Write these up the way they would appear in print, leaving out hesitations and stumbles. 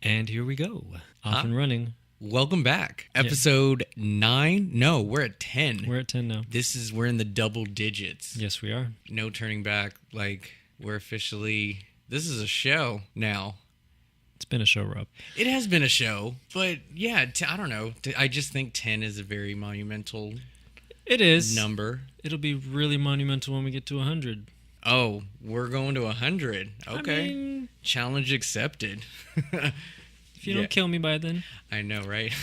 And here we go. Off and running. Welcome back. Episode 9? No, we're at 10. We're at 10 now. We're in the double digits. Yes, we are. No turning back. We're officially... This is a show now. It's been a show, Rob. It has been a show, but yeah, I don't know. I just think 10 is a very monumental It is. number. It'll be really monumental when we get to 100. Oh, we're going to 100. Okay. I mean, Challenge accepted. if you don't kill me by then. I know, right?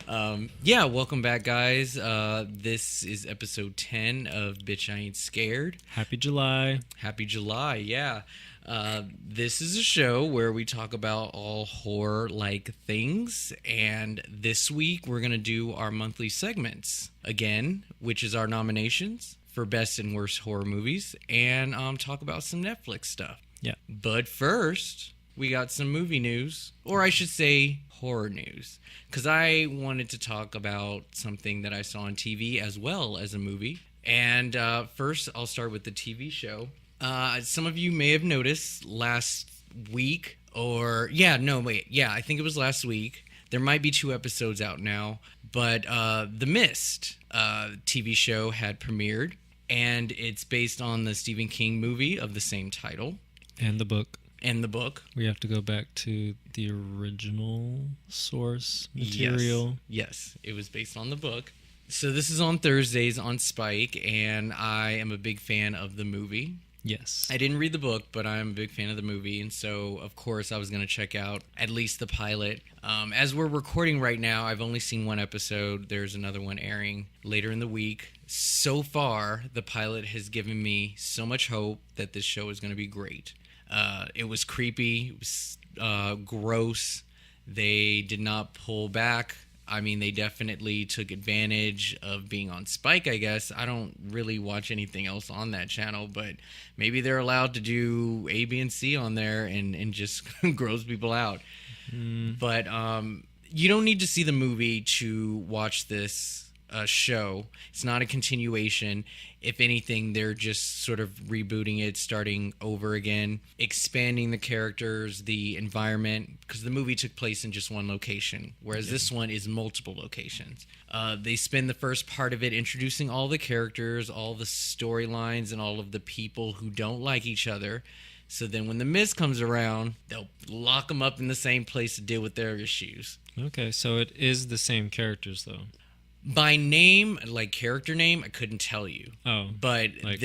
Welcome back, guys. This is episode 10 of Bitch I Ain't Scared. Happy July. Happy July, yeah. This is a show where we talk about all horror-like things, and this week we're going to do our monthly segments again, which is our nominations for best and worst horror movies, and talk about some Netflix stuff. Yeah. But first, we got some movie news, or I should say horror news, because I wanted to talk about something that I saw on TV as well as a movie. And first, I'll start with the TV show. Some of you may have noticed last week, I think it was last week. There might be 2 episodes out now, but The Mist TV show had premiered, and it's based on the Stephen King movie of the same title. And the book. We have to go back to the original source material. Yes, it was based on the book. So this is on Thursdays on Spike, and I am a big fan of the movie. Yes. I didn't read the book, but I'm a big fan of the movie, and so, of course, I was going to check out at least the pilot. As we're recording right now, I've only seen 1 episode. There's another one airing later in the week. So far, the pilot has given me so much hope that this show is going to be great. It was creepy. It was gross. They did not pull back. I mean, they definitely took advantage of being on Spike, I guess. I don't really watch anything else on that channel, but maybe they're allowed to do A, B, and C on there and just gross people out. But you don't need to see the movie to watch this show. It's not a continuation. If anything, they're just sort of rebooting it, starting over again, expanding the characters, the environment, because the movie took place in just 1 location, whereas this one is multiple locations. They spend the first part of it introducing all the characters, all the storylines, and all of the people who don't like each other. So then when The Mist comes around, they'll lock them up in the same place to deal with their issues. Okay, so it is the same characters, though. By name, like character name, I couldn't tell you. Oh. But I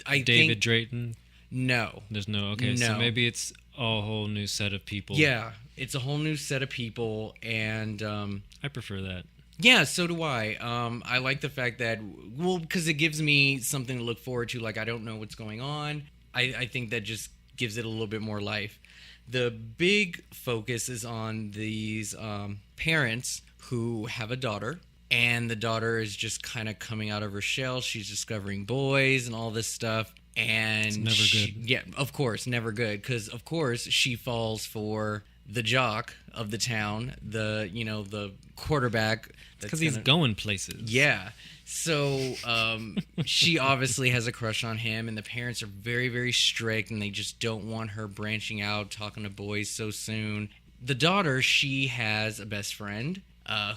think... David Drayton? No. There's no... Okay, no. So maybe it's a whole new set of people. Yeah, it's a whole new set of people, and... I prefer that. Yeah, so do I. I like the fact that... Well, because it gives me something to look forward to. Like, I don't know what's going on. I think that just gives it a little bit more life. The big focus is on these parents who have a daughter. And the daughter is just kind of coming out of her shell. She's discovering boys and all this stuff. And it's never good. Yeah, of course, never good. Because, of course, she falls for the jock of the town, the quarterback. Because he's going places. Yeah. So she obviously has a crush on him. And the parents are very, very strict. And they just don't want her branching out, talking to boys so soon. The daughter, she has a best friend.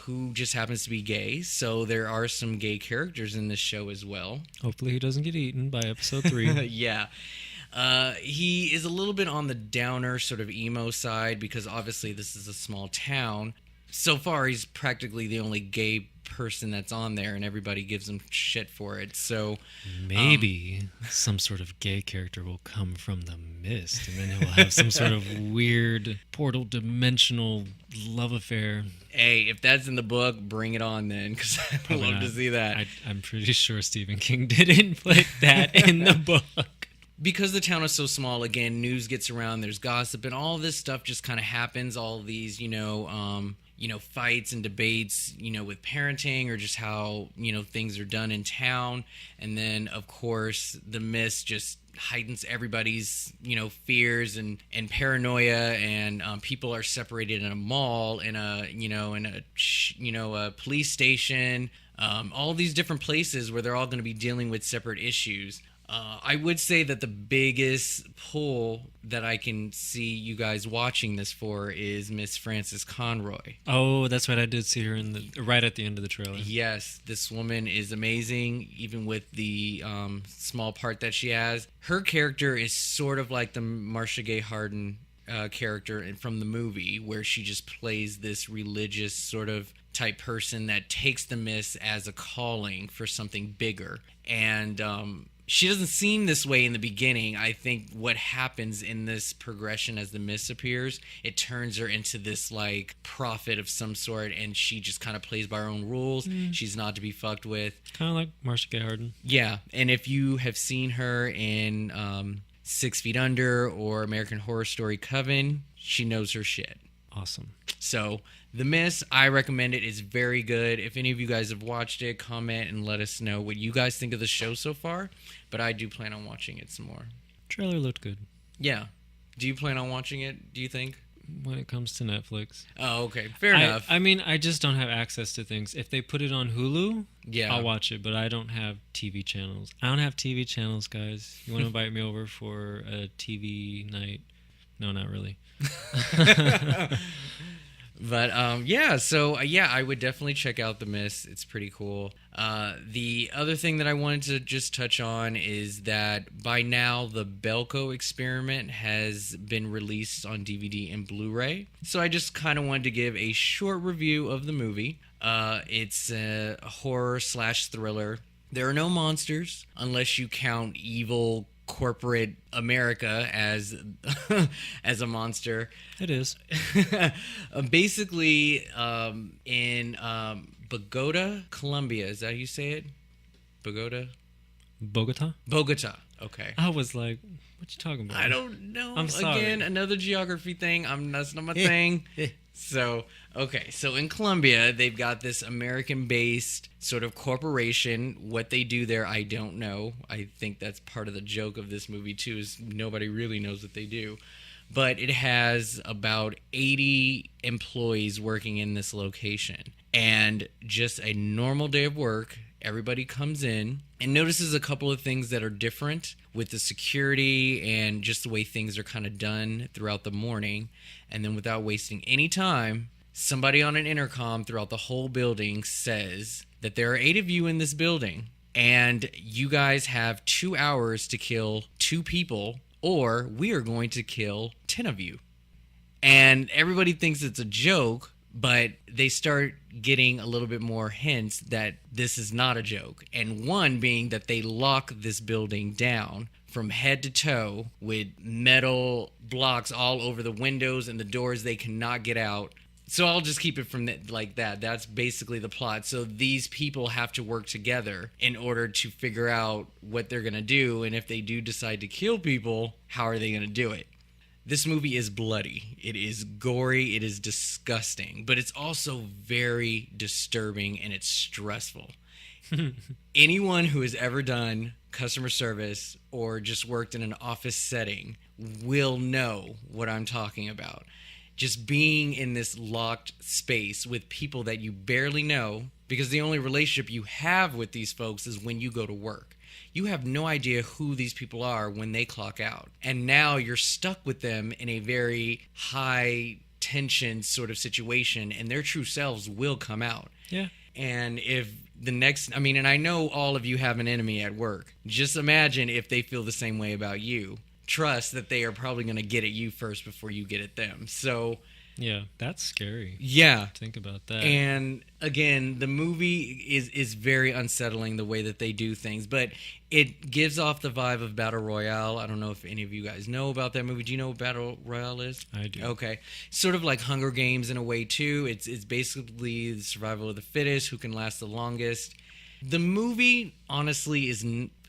Who just happens to be gay, so there are some gay characters in this show as well. Hopefully he doesn't get eaten by episode 3. Yeah. He is a little bit on the downer sort of emo side because obviously this is a small town. So far, he's practically the only gay person that's on there, and everybody gives him shit for it. So maybe some sort of gay character will come from The Mist, and then he'll have some sort of weird portal dimensional love affair. Hey, if that's in the book, bring it on then, because I'd love to see that. I'm pretty sure Stephen King didn't put that in the book. Because the town is so small, again, news gets around, there's gossip, and all this stuff just kind of happens. All these, fights and debates, with parenting or just how, things are done in town. And then, of course, The Mist just heightens everybody's, fears and paranoia, and people are separated in a mall, in a police station, all these different places where they're all going to be dealing with separate issues. I would say that the biggest pull that I can see you guys watching this for is Miss Frances Conroy. Oh, that's right. I did see her in the right at the end of the trailer. Yes, this woman is amazing, even with the small part that she has. Her character is sort of like the Marcia Gay Harden character from the movie, where she just plays this religious sort of type person that takes the Mist as a calling for something bigger. And she doesn't seem this way in the beginning. I think what happens in this progression as the Mist appears, it turns her into this like prophet of some sort, and she just kind of plays by her own rules. She's not to be fucked with. Kind of like Marcia Gay Harden. Yeah, and if you have seen her in 6 Feet Under or American Horror Story Coven, she knows her shit. Awesome. So, The Mist, I recommend it. It's very good. If any of you guys have watched it, comment and let us know what you guys think of the show so far. But I do plan on watching it some more. Trailer looked good. Yeah. Do you plan on watching it, do you think? When it comes to Netflix. Oh, okay. Fair enough. I mean, I just don't have access to things. If they put it on Hulu, Yeah. I'll watch it, but I don't have TV channels. I don't have TV channels, guys. You want to invite me over for a TV night? No, not really. But yeah, so yeah, I would definitely check out The Mist. It's pretty cool. The other thing that I wanted to just touch on is that by now the Belko Experiment has been released on DVD and Blu-ray. So I just kind of wanted to give a short review of the movie. It's a horror / thriller. There are no monsters unless you count evil corporate America as as a monster. It is. Basically, in Bogota, Colombia. Is that how you say it? Bogota? Bogota? Okay. I was like, what you talking about? I don't know. I'm sorry. Again, another geography thing. That's not my thing. So, okay. So in Colombia, they've got this American-based sort of corporation. What they do there, I don't know. I think that's part of the joke of this movie, too, is nobody really knows what they do. But it has about 80 employees working in this location. And just a normal day of work, everybody comes in and notices a couple of things that are different with the security and just the way things are kind of done throughout the morning. And then without wasting any time, somebody on an intercom throughout the whole building says that there are 8 of you in this building and you guys have 2 hours to kill 2 people, or we are going to kill 10 of you. And everybody thinks it's a joke, but they start getting a little bit more hints that this is not a joke. And one being that they lock this building down from head to toe with metal blocks all over the windows and the doors. They cannot get out. So I'll just keep it from like that. That's basically the plot. So these people have to work together in order to figure out what they're going to do. And if they do decide to kill people, how are they going to do it? This movie is bloody. It is gory. It is disgusting. But it's also very disturbing and it's stressful. Anyone who has ever done customer service or just worked in an office setting will know what I'm talking about. Just being in this locked space with people that you barely know, because the only relationship you have with these folks is when you go to work. You have no idea who these people are when they clock out. And now you're stuck with them in a very high tension sort of situation, and their true selves will come out. Yeah. And if the next, I mean, and I know all of you have an enemy at work. Just imagine if they feel the same way about you. Trust that they are probably going to get at you first before you get at them. So, yeah, that's scary. Yeah. Think about that. And again, the movie is very unsettling the way that they do things, but it gives off the vibe of Battle Royale. I don't know if any of you guys know about that movie. Do you know what Battle Royale is? I do. Okay. Sort of like Hunger Games in a way too. It's basically the survival of the fittest, who can last the longest. The movie honestly is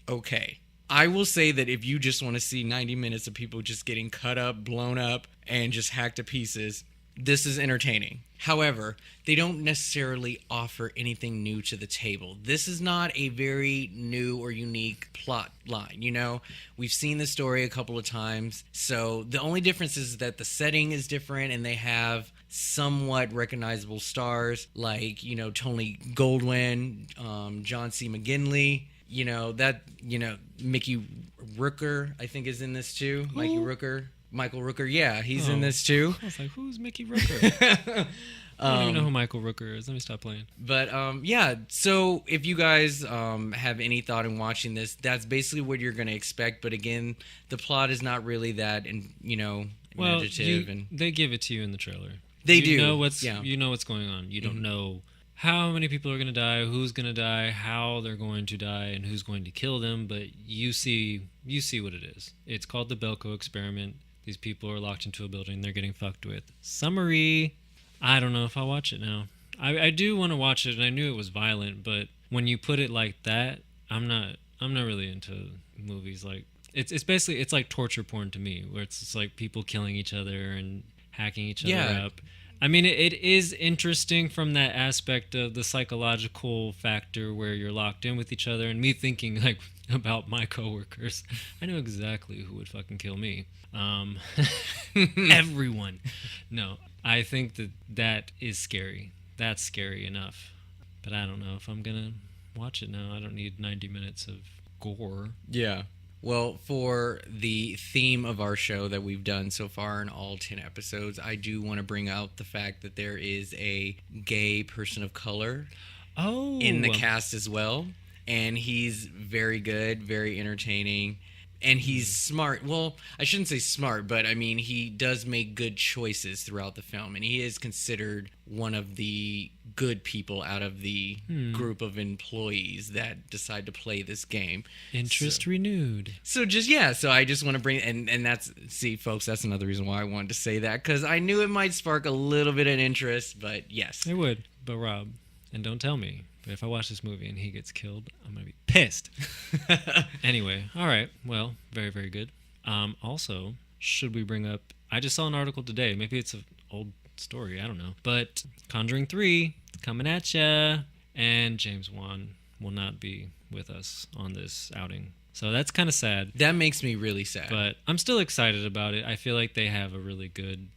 okay. I will say that if you just want to see 90 minutes of people just getting cut up, blown up, and just hacked to pieces, this is entertaining. However, they don't necessarily offer anything new to the table. This is not a very new or unique plot line, you know? We've seen the story a couple of times, so the only difference is that the setting is different and they have somewhat recognizable stars like, you know, Tony Goldwyn, John C. McGinley. Mickey Rooker, I think, is in this too. Michael Rooker. Yeah, he's in this too. I was like, who's Mickey Rooker? I don't even know who Michael Rooker is. Let me stop playing. But yeah, so if you guys have any thought in watching this, that's basically what you're going to expect. But again, the plot is not really that, imaginative. They give it to you in the trailer. They you do. You know what's going on. You don't know how many people are going to die, who's going to die, how they're going to die, and who's going to kill them. But you see what it is. It's called the Belko experiment. These people are locked into a building. They're getting fucked with. Summary. I don't know if I'll watch it now. I do want to watch it, and I knew it was violent, but when you put it like that, I'm not really into movies like it's basically it's like torture porn to me, where it's just like people killing each other and hacking each other up. I mean, it is interesting from that aspect of the psychological factor where you're locked in with each other, and me thinking like about my coworkers. I know exactly who would fucking kill me. Everyone. No. I think that is scary. That's scary enough. But I don't know if I'm going to watch it now. I don't need 90 minutes of gore. Yeah. Well, for the theme of our show that we've done so far in all 10 episodes, I do want to bring out the fact that there is a gay person of color in the cast as well. And he's very good, very entertaining. And he's smart. Well, I shouldn't say smart, but I mean, he does make good choices throughout the film. And he is considered one of the good people out of the group of employees that decide to play this game. Interest renewed. So I just want to bring, and that's, see, folks, that's another reason why I wanted to say that, because I knew it might spark a little bit of interest, but yes. It would. But Rob, and don't tell me, but if I watch this movie and he gets killed, I'm going to be pissed. Anyway, all right. Well, very, very good. Also, should we bring up... I just saw an article today. Maybe it's an old story. I don't know. But Conjuring 3, coming at ya. And James Wan will not be with us on this outing. So that's kind of sad. That makes me really sad. But I'm still excited about it. I feel like they have a really good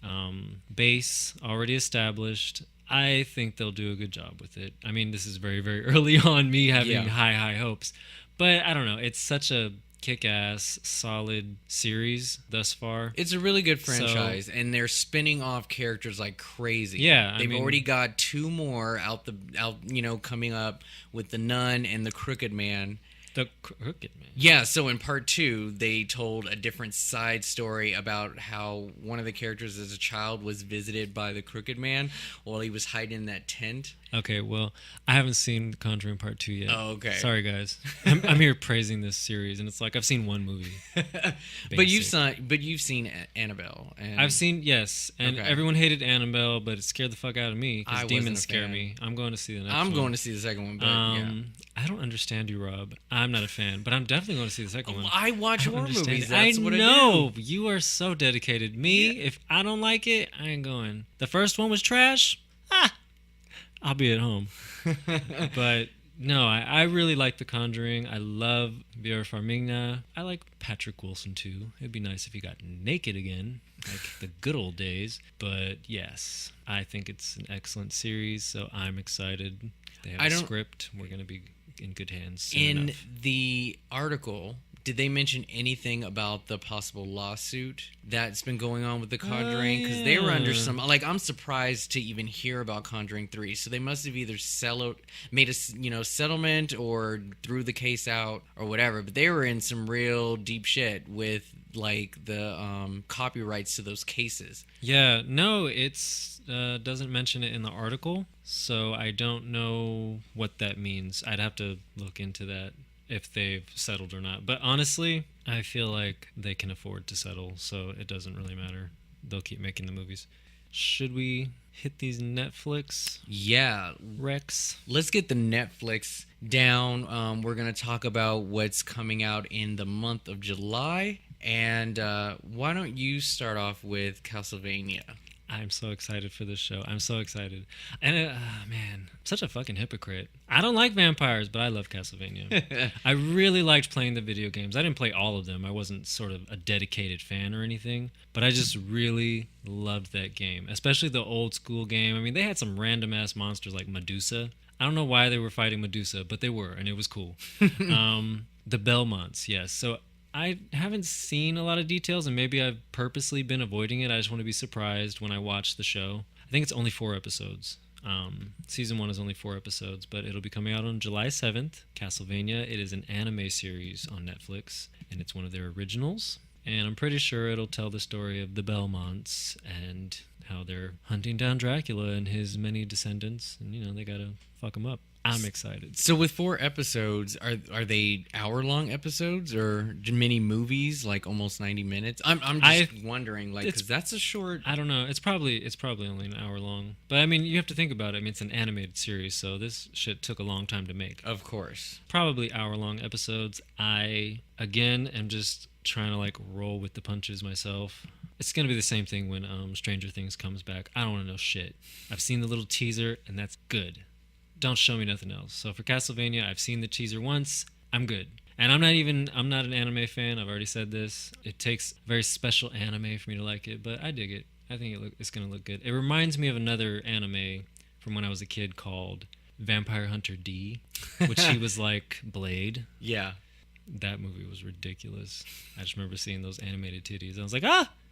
base already established. I think they'll do a good job with it. I mean, this is very, very early on, me having high hopes. But I don't know. It's such a kick-ass, solid series thus far. It's a really good franchise, and they're spinning off characters like crazy. Yeah, they've already got 2 more out, coming up with the Nun and the Crooked Man. The Crooked Man. Yeah, so in part 2, they told a different side story about how one of the characters as a child was visited by the Crooked Man while he was hiding in that tent. Okay, well, I haven't seen Conjuring Part 2 yet. Oh, okay. Sorry, guys. I'm here praising this series, and it's like I've seen one movie. But you've seen Annabelle. And... I've seen, yes, and everyone hated Annabelle, but it scared the fuck out of me because demons scare me. I'm going to see the next one. I'm going to see the second one, but I don't understand you, Rob. I'm not a fan, but I'm definitely going to see the second one. I watch horror movies. That's what I know. do. You are so dedicated. Me, if I don't like it, I ain't going. The first one was trash. I'll be at home. But no, I really like The Conjuring. I love Vera Farmiga. I like Patrick Wilson too. It'd be nice if he got naked again, like the good old days. But yes, I think it's an excellent series, so I'm excited. They have a script. We're going to be in good hands soon enough. The article, did they mention anything about the possible lawsuit that's been going on with The Conjuring? Because they were under some... Like, I'm surprised to even hear about Conjuring 3. So they must have either made a settlement or threw the case out or whatever. But they were in some real deep shit with, like, the copyrights to those cases. Yeah, no, it's... doesn't mention it in the article, so I don't know what that means. I'd have to look into that, if they've settled or not. But honestly, I feel like they can afford to settle, so it doesn't really matter. They'll keep making the movies. Should we hit these Netflix recs? Let's get the Netflix down. We're going to talk about what's coming out in the month of July. And why don't you start off with Castlevania? I'm so excited for this show. I'm so excited. And, man, I'm such a fucking hypocrite. I don't like vampires, but I love Castlevania. I really liked playing the video games. I didn't play all of them. I wasn't sort of a dedicated fan or anything. But I just really loved that game, especially the old school game. I mean, they had some random-ass monsters like Medusa. I don't know why they were fighting Medusa, but they were, and it was cool. The Belmonts, yes. So I haven't seen a lot of details, and maybe I've purposely been avoiding it. I just want to be surprised when I watch the show. I think it's only 4 episodes. Season 1 is only 4 episodes, but it'll be coming out on July 7th. Castlevania. It is an anime series on Netflix, and it's one of their originals. And I'm pretty sure it'll tell the story of the Belmonts and how they're hunting down Dracula and his many descendants, and they gotta fuck him up. I'm excited. So with 4 episodes, are they hour-long episodes or mini movies, like almost 90 minutes? I'm just wondering, like, because that's a short. I don't know. It's probably only an hour long. But I mean, you have to think about it. I mean, it's an animated series, so this shit took a long time to make. Of course. Probably hour-long episodes. I again am just trying to like roll with the punches myself. It's gonna be the same thing when Stranger Things comes back. I don't want to know shit. I've seen the little teaser, and that's good. Don't show me nothing else. So for Castlevania, I've seen the teaser once. I'm good. And I'm not an anime fan. I've already said this. It takes very special anime for me to like it, but I dig it. I think it's going to look good. It reminds me of another anime from when I was a kid called Vampire Hunter D, which he was like Blade. Yeah. That movie was ridiculous. I just remember seeing those animated titties. I was like,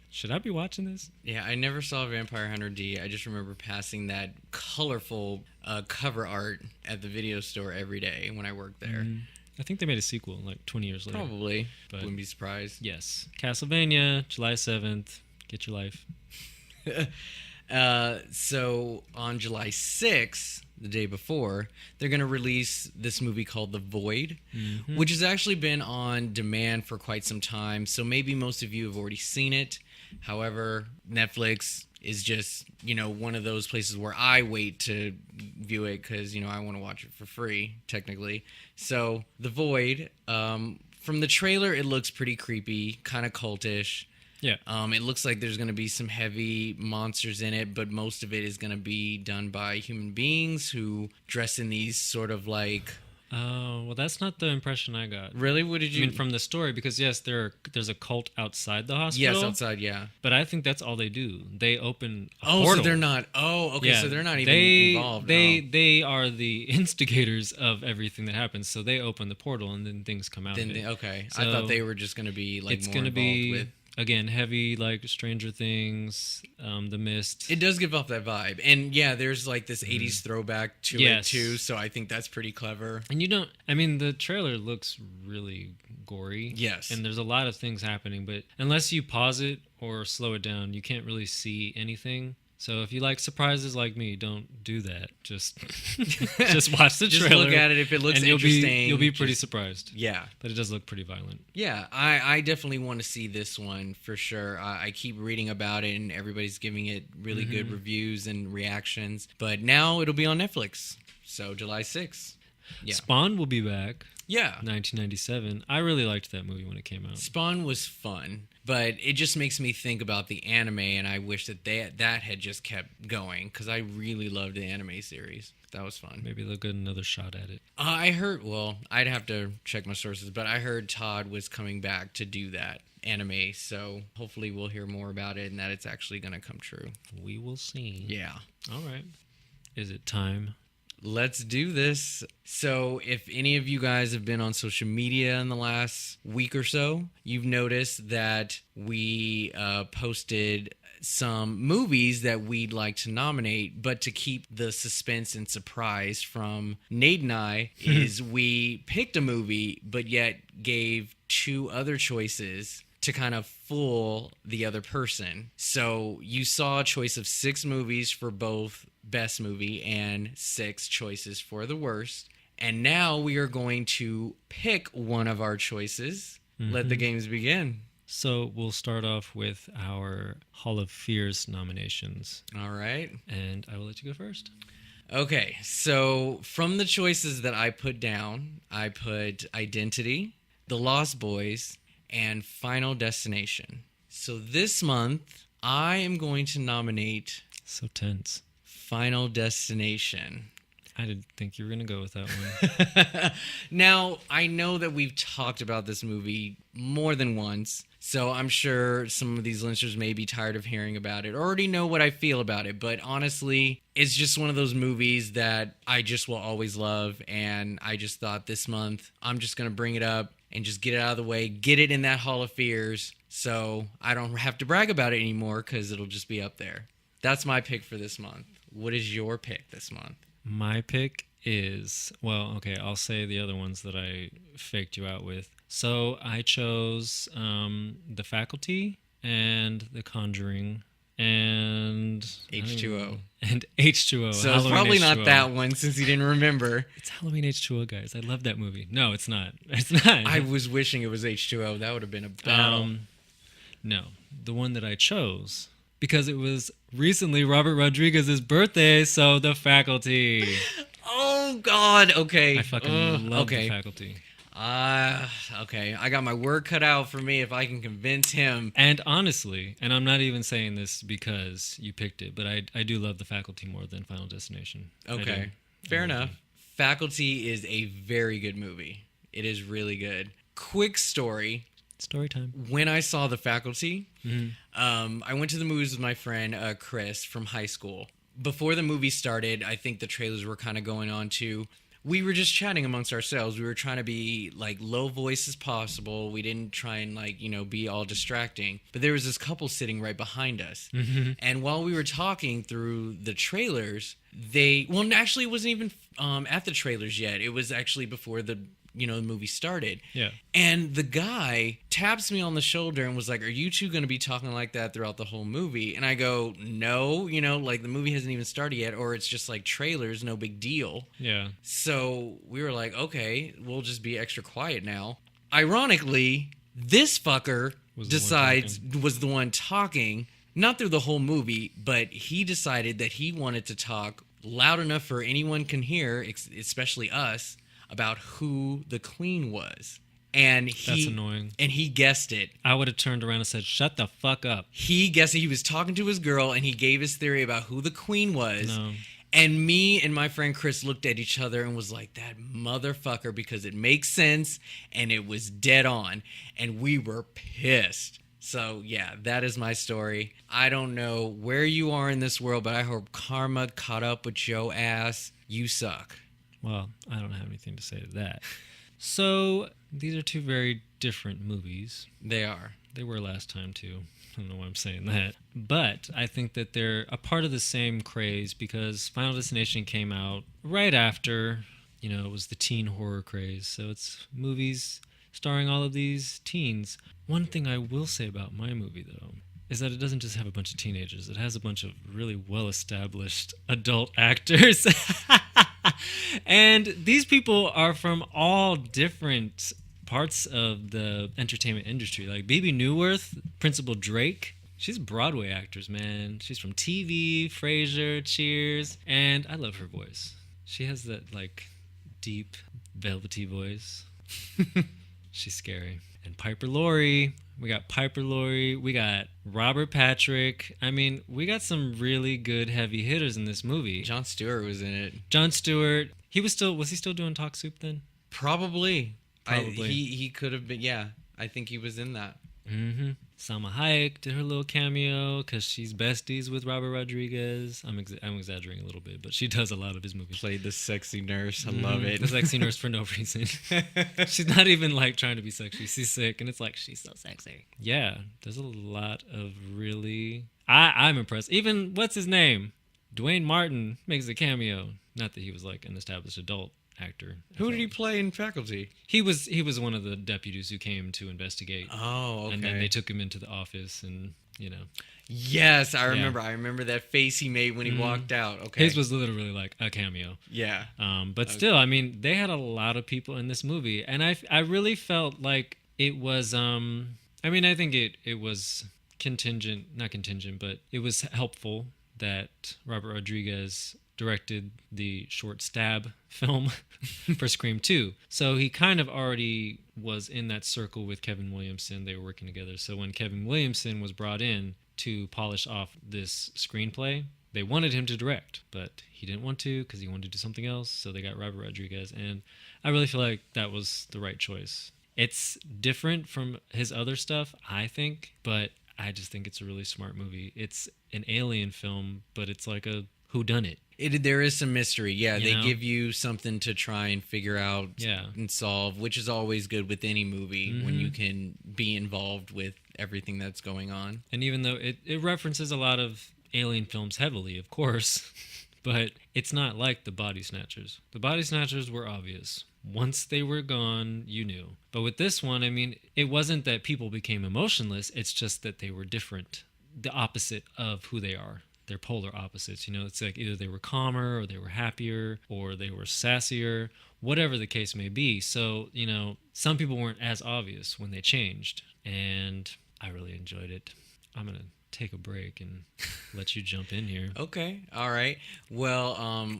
should I be watching this? Yeah, I never saw Vampire Hunter D. I just remember passing that colorful cover art at the video store every day when I worked there. I think they made a sequel like 20 years later. Probably. But wouldn't be surprised. Yes. Castlevania, July 7th. Get your life. So on July 6th, the day before, they're going to release this movie called The Void, which has actually been on demand for quite some time. So maybe most of you have already seen it. However, Netflix is just, one of those places where I wait to view it because, I want to watch it for free, technically. So The Void, from the trailer, it looks pretty creepy, kind of cultish. Yeah. It looks like there's going to be some heavy monsters in it, but most of it is going to be done by human beings who dress in these sort of like... Oh, well, that's not the impression I got. Really? What did you... I mean, from the story, because yes, there's a cult outside the hospital. Yes, outside, yeah. But I think that's all they do. They open a portal. portal. So they're not... Oh, okay, yeah, so they're not even involved. They are the instigators of everything that happens, so they open the portal and then things come out of it. Okay, so I thought they were just going to be like more involved with... Again, heavy, like Stranger Things, The Mist. It does give off that vibe. And yeah, there's like this 80s throwback to it too, so I think that's pretty clever. And the trailer looks really gory. Yes. And there's a lot of things happening, but unless you pause it or slow it down, you can't really see anything. So if you like surprises like me, don't do that. Just watch the trailer. Just look at it. If it looks interesting, you'll be pretty surprised. Yeah. But it does look pretty violent. Yeah, I definitely want to see this one for sure. I keep reading about it, and everybody's giving it really good reviews and reactions. But now it'll be on Netflix. So July 6th. Yeah. Spawn will be back. Yeah. 1997. I really liked that movie when it came out. Spawn was fun, but it just makes me think about the anime, and I wish that that had just kept going, because I really loved the anime series. That was fun. Maybe they'll get another shot at it. I heard, I'd have to check my sources, but I heard Todd was coming back to do that anime, so hopefully we'll hear more about it and that it's actually going to come true. We will see. Yeah. All right. Is it time? Let's do this. So if any of you guys have been on social media in the last week or so, you've noticed that we posted some movies that we'd like to nominate, but to keep the suspense and surprise from Nate and I is we picked a movie, but yet gave 2 other choices to kind of fool the other person. So you saw a choice of 6 movies for both best movie and 6 choices for the worst. And now we are going to pick one of our choices. Let the games begin. So we'll start off with our Hall of Fears nominations. All right. And I will let you go first. Okay. So from the choices that I put down, I put Identity, The Lost Boys, and Final Destination. So this month, I am going to nominate... So tense. Final Destination. I didn't think you were going to go with that one. Now, I know that we've talked about this movie more than once, So I'm sure some of these listeners may be tired of hearing about it, already know what I feel about it. But honestly, it's just one of those movies that I just will always love. And I just thought this month, I'm just going to bring it up and just get it out of the way, get it in that Hall of Fears, so I don't have to brag about it anymore because it'll just be up there. That's my pick for this month. What is your pick this month? My pick is, well, okay, I'll say the other ones that I faked you out with. So I chose The Faculty and The Conjuring and H2O. And H2O. So it's Halloween probably H2O. not that one since you didn't remember. It's Halloween H2O, guys. I love that movie. No, it's not. It's not. I was wishing it was H2O. That would have been a battle. No, the one that I chose because it was recently Robert Rodriguez's birthday, so The Faculty. Oh God. Okay. I fucking love okay. The Faculty. Okay. I got my work cut out for me if I can convince him. And honestly, and I'm not even saying this because you picked it, but I do love The Faculty more than Final Destination. Okay. Fair enough. Faculty is a very good movie. It is really good. Quick story. Story time. When I saw The Faculty, I went to the movies with my friend Chris from high school. Before the movie started, I think the trailers were kind of going on too. We were just chatting amongst ourselves. We were trying to be like low voice as possible. We didn't try and be all distracting. But there was this couple sitting right behind us. Mm-hmm. And while we were talking through the trailers, actually it wasn't even at the trailers yet. It was actually before the movie started. Yeah. And the guy taps me on the shoulder and was like, "Are you two going to be talking like that throughout the whole movie?" And I go, "No, the movie hasn't even started yet, or it's just like trailers, no big deal." Yeah. So we were like, "Okay, we'll just be extra quiet now." Ironically, this fucker was the one talking, not through the whole movie, but he decided that he wanted to talk loud enough for anyone can hear, especially us, about who the queen was. And that's annoying. And he guessed it. I would have turned around and said, "Shut the fuck up." He guessed it. He was talking to his girl and he gave his theory about who the queen was. No. And me and my friend Chris looked at each other and was like, "That motherfucker," because it makes sense and it was dead on. And we were pissed. So, yeah, that is my story. I don't know where you are in this world, but I hope karma caught up with your ass. You suck. Well, I don't have anything to say to that. So, these are two very different movies. They are. They were last time, too. I don't know why I'm saying that. But I think that they're a part of the same craze because Final Destination came out right after, it was the teen horror craze. So, it's movies starring all of these teens. One thing I will say about my movie, though, is that it doesn't just have a bunch of teenagers. It has a bunch of really well-established adult actors. And these people are from all different parts of the entertainment industry. Like Bebe Neuwirth, Principal Drake. She's Broadway actress, man. She's from TV, Frasier, Cheers. And I love her voice. She has that, deep, velvety voice. She's scary. And Piper Laurie. We got Piper Laurie. We got Robert Patrick. I mean, we got some really good heavy hitters in this movie. Jon Stewart was in it. Jon Stewart. Was he still doing Talk Soup then? Probably. He could have been. Yeah, I think he was in that. Mm-hmm. Salma Hayek did her little cameo because she's besties with Robert Rodriguez. I'm exaggerating a little bit, but she does a lot of his movies. Played the sexy nurse. I love it. The sexy nurse for no reason. She's not even trying to be sexy. She's sick, and it's she's so sexy. Yeah, there's a lot of really. I'm impressed. Even what's his name? Dwayne Martin makes a cameo. Not that he was an established adult actor. Who did he play in Faculty? He was one of the deputies who came to investigate. Oh, okay. And then they took him into the office, and Yes, I remember. Yeah. I remember that face he made when he walked out. Okay. His was literally a cameo. Yeah. But still, I mean, they had a lot of people in this movie, and I really felt like it was. I think it was not contingent, but it was helpful that Robert Rodriguez directed the short Stab film for Scream 2. So he kind of already was in that circle with Kevin Williamson. They were working together. So when Kevin Williamson was brought in to polish off this screenplay, they wanted him to direct, but he didn't want to because he wanted to do something else. So they got Robert Rodriguez, and I really feel like that was the right choice. It's different from his other stuff, I think, but I just think it's a really smart movie. It's an alien film, but it's like a whodunit. There is some mystery. Yeah, You they know? give you something to try and figure out Yeah. and solve, which is always good with any movie when you can be involved with everything that's going on. And even though it references a lot of alien films heavily, of course, but it's not like the Body Snatchers. The Body Snatchers were obvious. Once they were gone, you knew. But with this one, I mean, it wasn't that people became emotionless, it's just that they were different. The opposite of who they are. They're polar opposites. You know, it's like either they were calmer or they were happier or they were sassier, whatever the case may be. So, you know, some people weren't as obvious when they changed. And I really enjoyed it. I'm going to take a break and let you jump in here. Okay, all right. Well,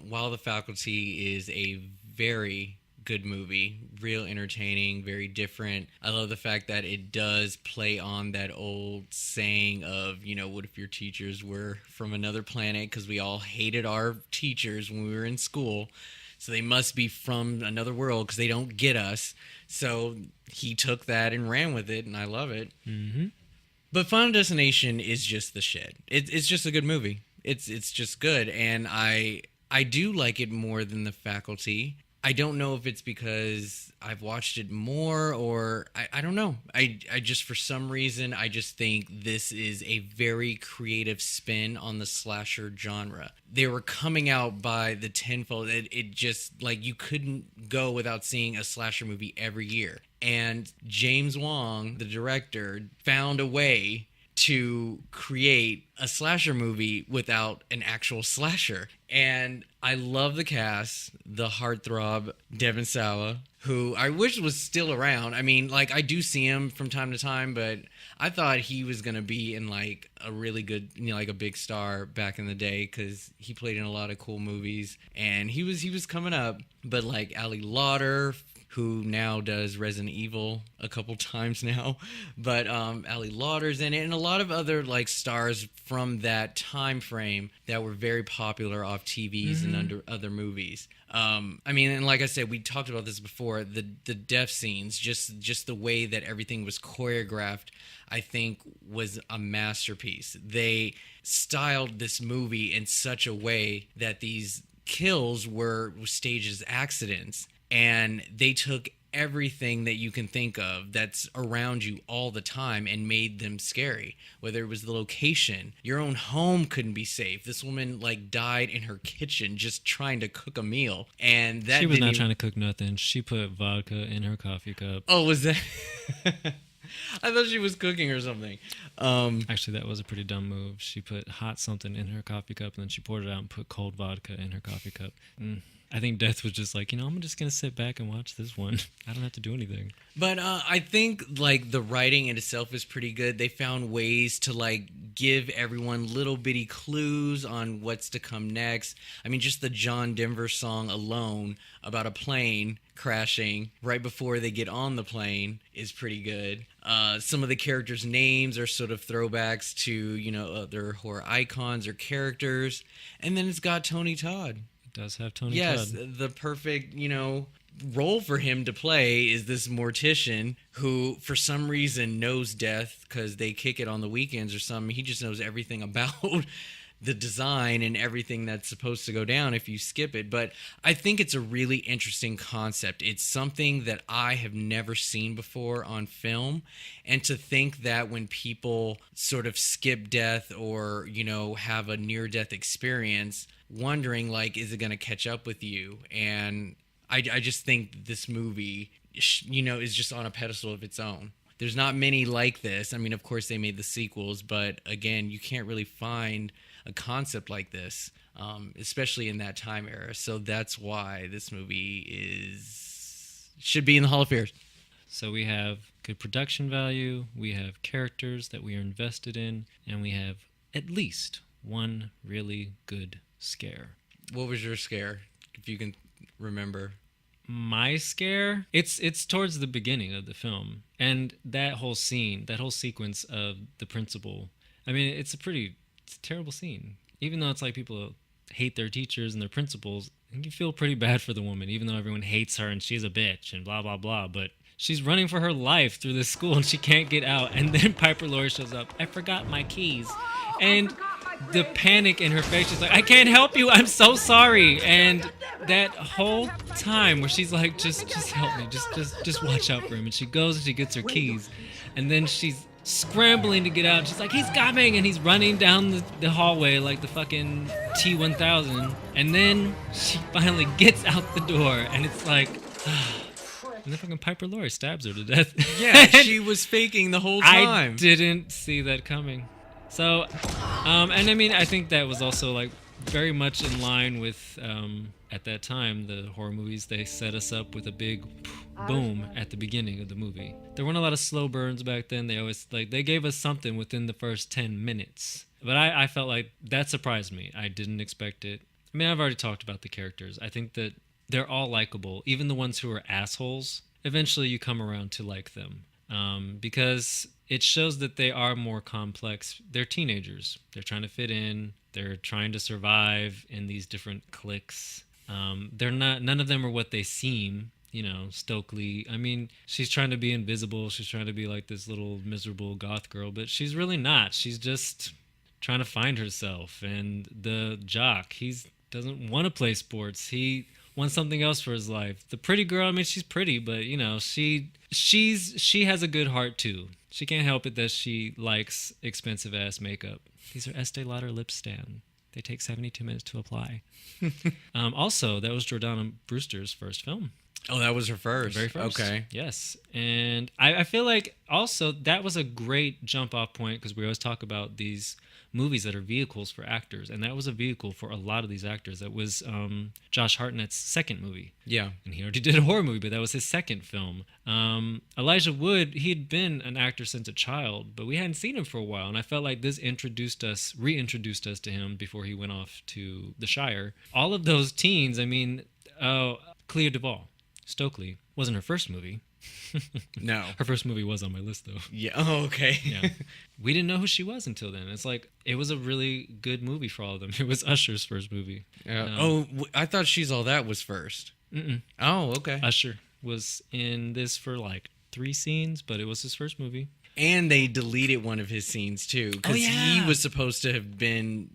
While the Faculty is a very good movie, real entertaining, very different. I love the fact that it does play on that old saying of, you know, what if your teachers were from another planet? Because we all hated our teachers when we were in school. So they must be from another world because they don't get us. So he took that and ran with it, and I love it. Mm-hmm. But Final Destination is just the shit. It's just a good movie. It's just good, and I do like it more than The Faculty. I don't know if it's because I've watched it more or I don't know. I just, for some reason, I just think this is a very creative spin on the slasher genre. They were coming out by the tenfold. It just, like, you couldn't go without seeing a slasher movie every year. And James Wong, the director, found a way to create a slasher movie without an actual slasher. And I love the cast, the heartthrob Devon Sawa, who I wish was still around. I mean, like, I do see him from time to time, but I thought he was going to be in, like, a really good, you know, like a big star back in the day because he played in a lot of cool movies. And he was coming up. But, like, Ali Lauder, who now does Resident Evil a couple times now, but Ali Lauder's in it, and a lot of other, like, stars from that time frame that were very popular off TVs and under other movies. I mean, and like I said, we talked about this before. The death scenes, just the way that everything was choreographed, I think was a masterpiece. They styled this movie in such a way that these kills were staged as accidents. And they took everything that you can think of that's around you all the time and made them scary. Whether it was the location, your own home couldn't be safe. This woman, like, died in her kitchen just trying to cook a meal. And that She was not didn't trying to cook nothing. She put vodka in her coffee cup. Oh, was that? I thought she was cooking or something. Actually, that was a pretty dumb move. She put hot something in her coffee cup, and then she poured it out and put cold vodka in her coffee cup. I think Death was just like, you know, I'm just going to sit back and watch this one. I don't have to do anything. But I think, like, the writing in itself is pretty good. They found ways to, like, give everyone little bitty clues on what's to come next. I mean, just the John Denver song alone about a plane crashing right before they get on the plane is pretty good. Some of the characters' names are sort of throwbacks to, you know, other horror icons or characters. And then it's got Tony Todd. Does have Tony Yes, Todd. the perfect, you know, role for him to play is this mortician who, for some reason, knows death because they kick it on the weekends or something. He just knows everything about the design and everything that's supposed to go down if you skip it. But I think it's a really interesting concept. It's something that I have never seen before on film. And to think that when people sort of skip death or, you know, have a near-death experience, wondering, like, is it going to catch up with you? And I just think this movie, you know, is just on a pedestal of its own. There's not many like this. I mean, of course, they made the sequels, but again, you can't really find a concept like this, especially in that time era. So that's why this movie should be in the Hall of Fame. So we have good production value, we have characters that we are invested in, and we have at least one really good scare. What was your scare, if you can remember? My scare, it's towards the beginning of the film, and that whole scene, that whole sequence of the principal. I mean, it's a terrible scene. Even though it's like people hate their teachers and their principals, I think you feel pretty bad for the woman, even though everyone hates her and she's a bitch and blah blah blah. But she's running for her life through this school and she can't get out. And then Piper Laurie shows up. I forgot my keys. And the panic in her face, she's like, I can't help you. I'm so sorry. And that whole time where she's like, just help me. Just watch out for him. And she goes and she gets her keys. And then she's scrambling to get out. She's like, he's coming. And he's running down the hallway like the fucking T-1000. And then she finally gets out the door. And it's like... And then fucking Piper Laurie stabs her to death. Yeah, she was faking the whole time. I didn't see that coming. So, and I mean, I think that was also like very much in line with, at that time, the horror movies. They set us up with a big boom at the beginning of the movie. There weren't a lot of slow burns back then. They gave us something within the first 10 minutes. But I felt like that surprised me. I didn't expect it. I mean, I've already talked about the characters. I think that they're all likable. Even the ones who are assholes, eventually you come around to like them. Because it shows that they are more complex. They're teenagers. They're trying to fit in. They're trying to survive in these different cliques. None of them are what they seem. You know, Stokely. I mean, she's trying to be invisible. She's trying to be like this little miserable goth girl, but she's really not. She's just trying to find herself. And the jock, he doesn't want to play sports. He wants something else for his life. The pretty girl, I mean, she's pretty, but you know, she has a good heart too. She can't help it that she likes expensive ass makeup. These are Estee Lauder lip stain. They take 72 minutes to apply. Also, that was Jordana Brewster's first film. Oh, that was her first. Very first. Okay. Yes. And I feel like also that was a great jump off point because we always talk about these movies that are vehicles for actors. And that was a vehicle for a lot of these actors. That was Josh Hartnett's second movie. Yeah. And he already did a horror movie, but that was his second film. Elijah Wood, he had been an actor since a child, but we hadn't seen him for a while. And I felt like this reintroduced us to him before he went off to The Shire. All of those teens, I mean, Clea Duvall. Stokely wasn't her first movie. No. Her first movie was on my list, though. Yeah. Oh, okay. Yeah. We didn't know who she was until then. It's like, it was a really good movie for all of them. It was Usher's first movie. I thought She's All That was first. Mm-mm. Oh, okay. Usher was in this for like 3 scenes, but it was his first movie. And they deleted one of his scenes too, because he was supposed to have been.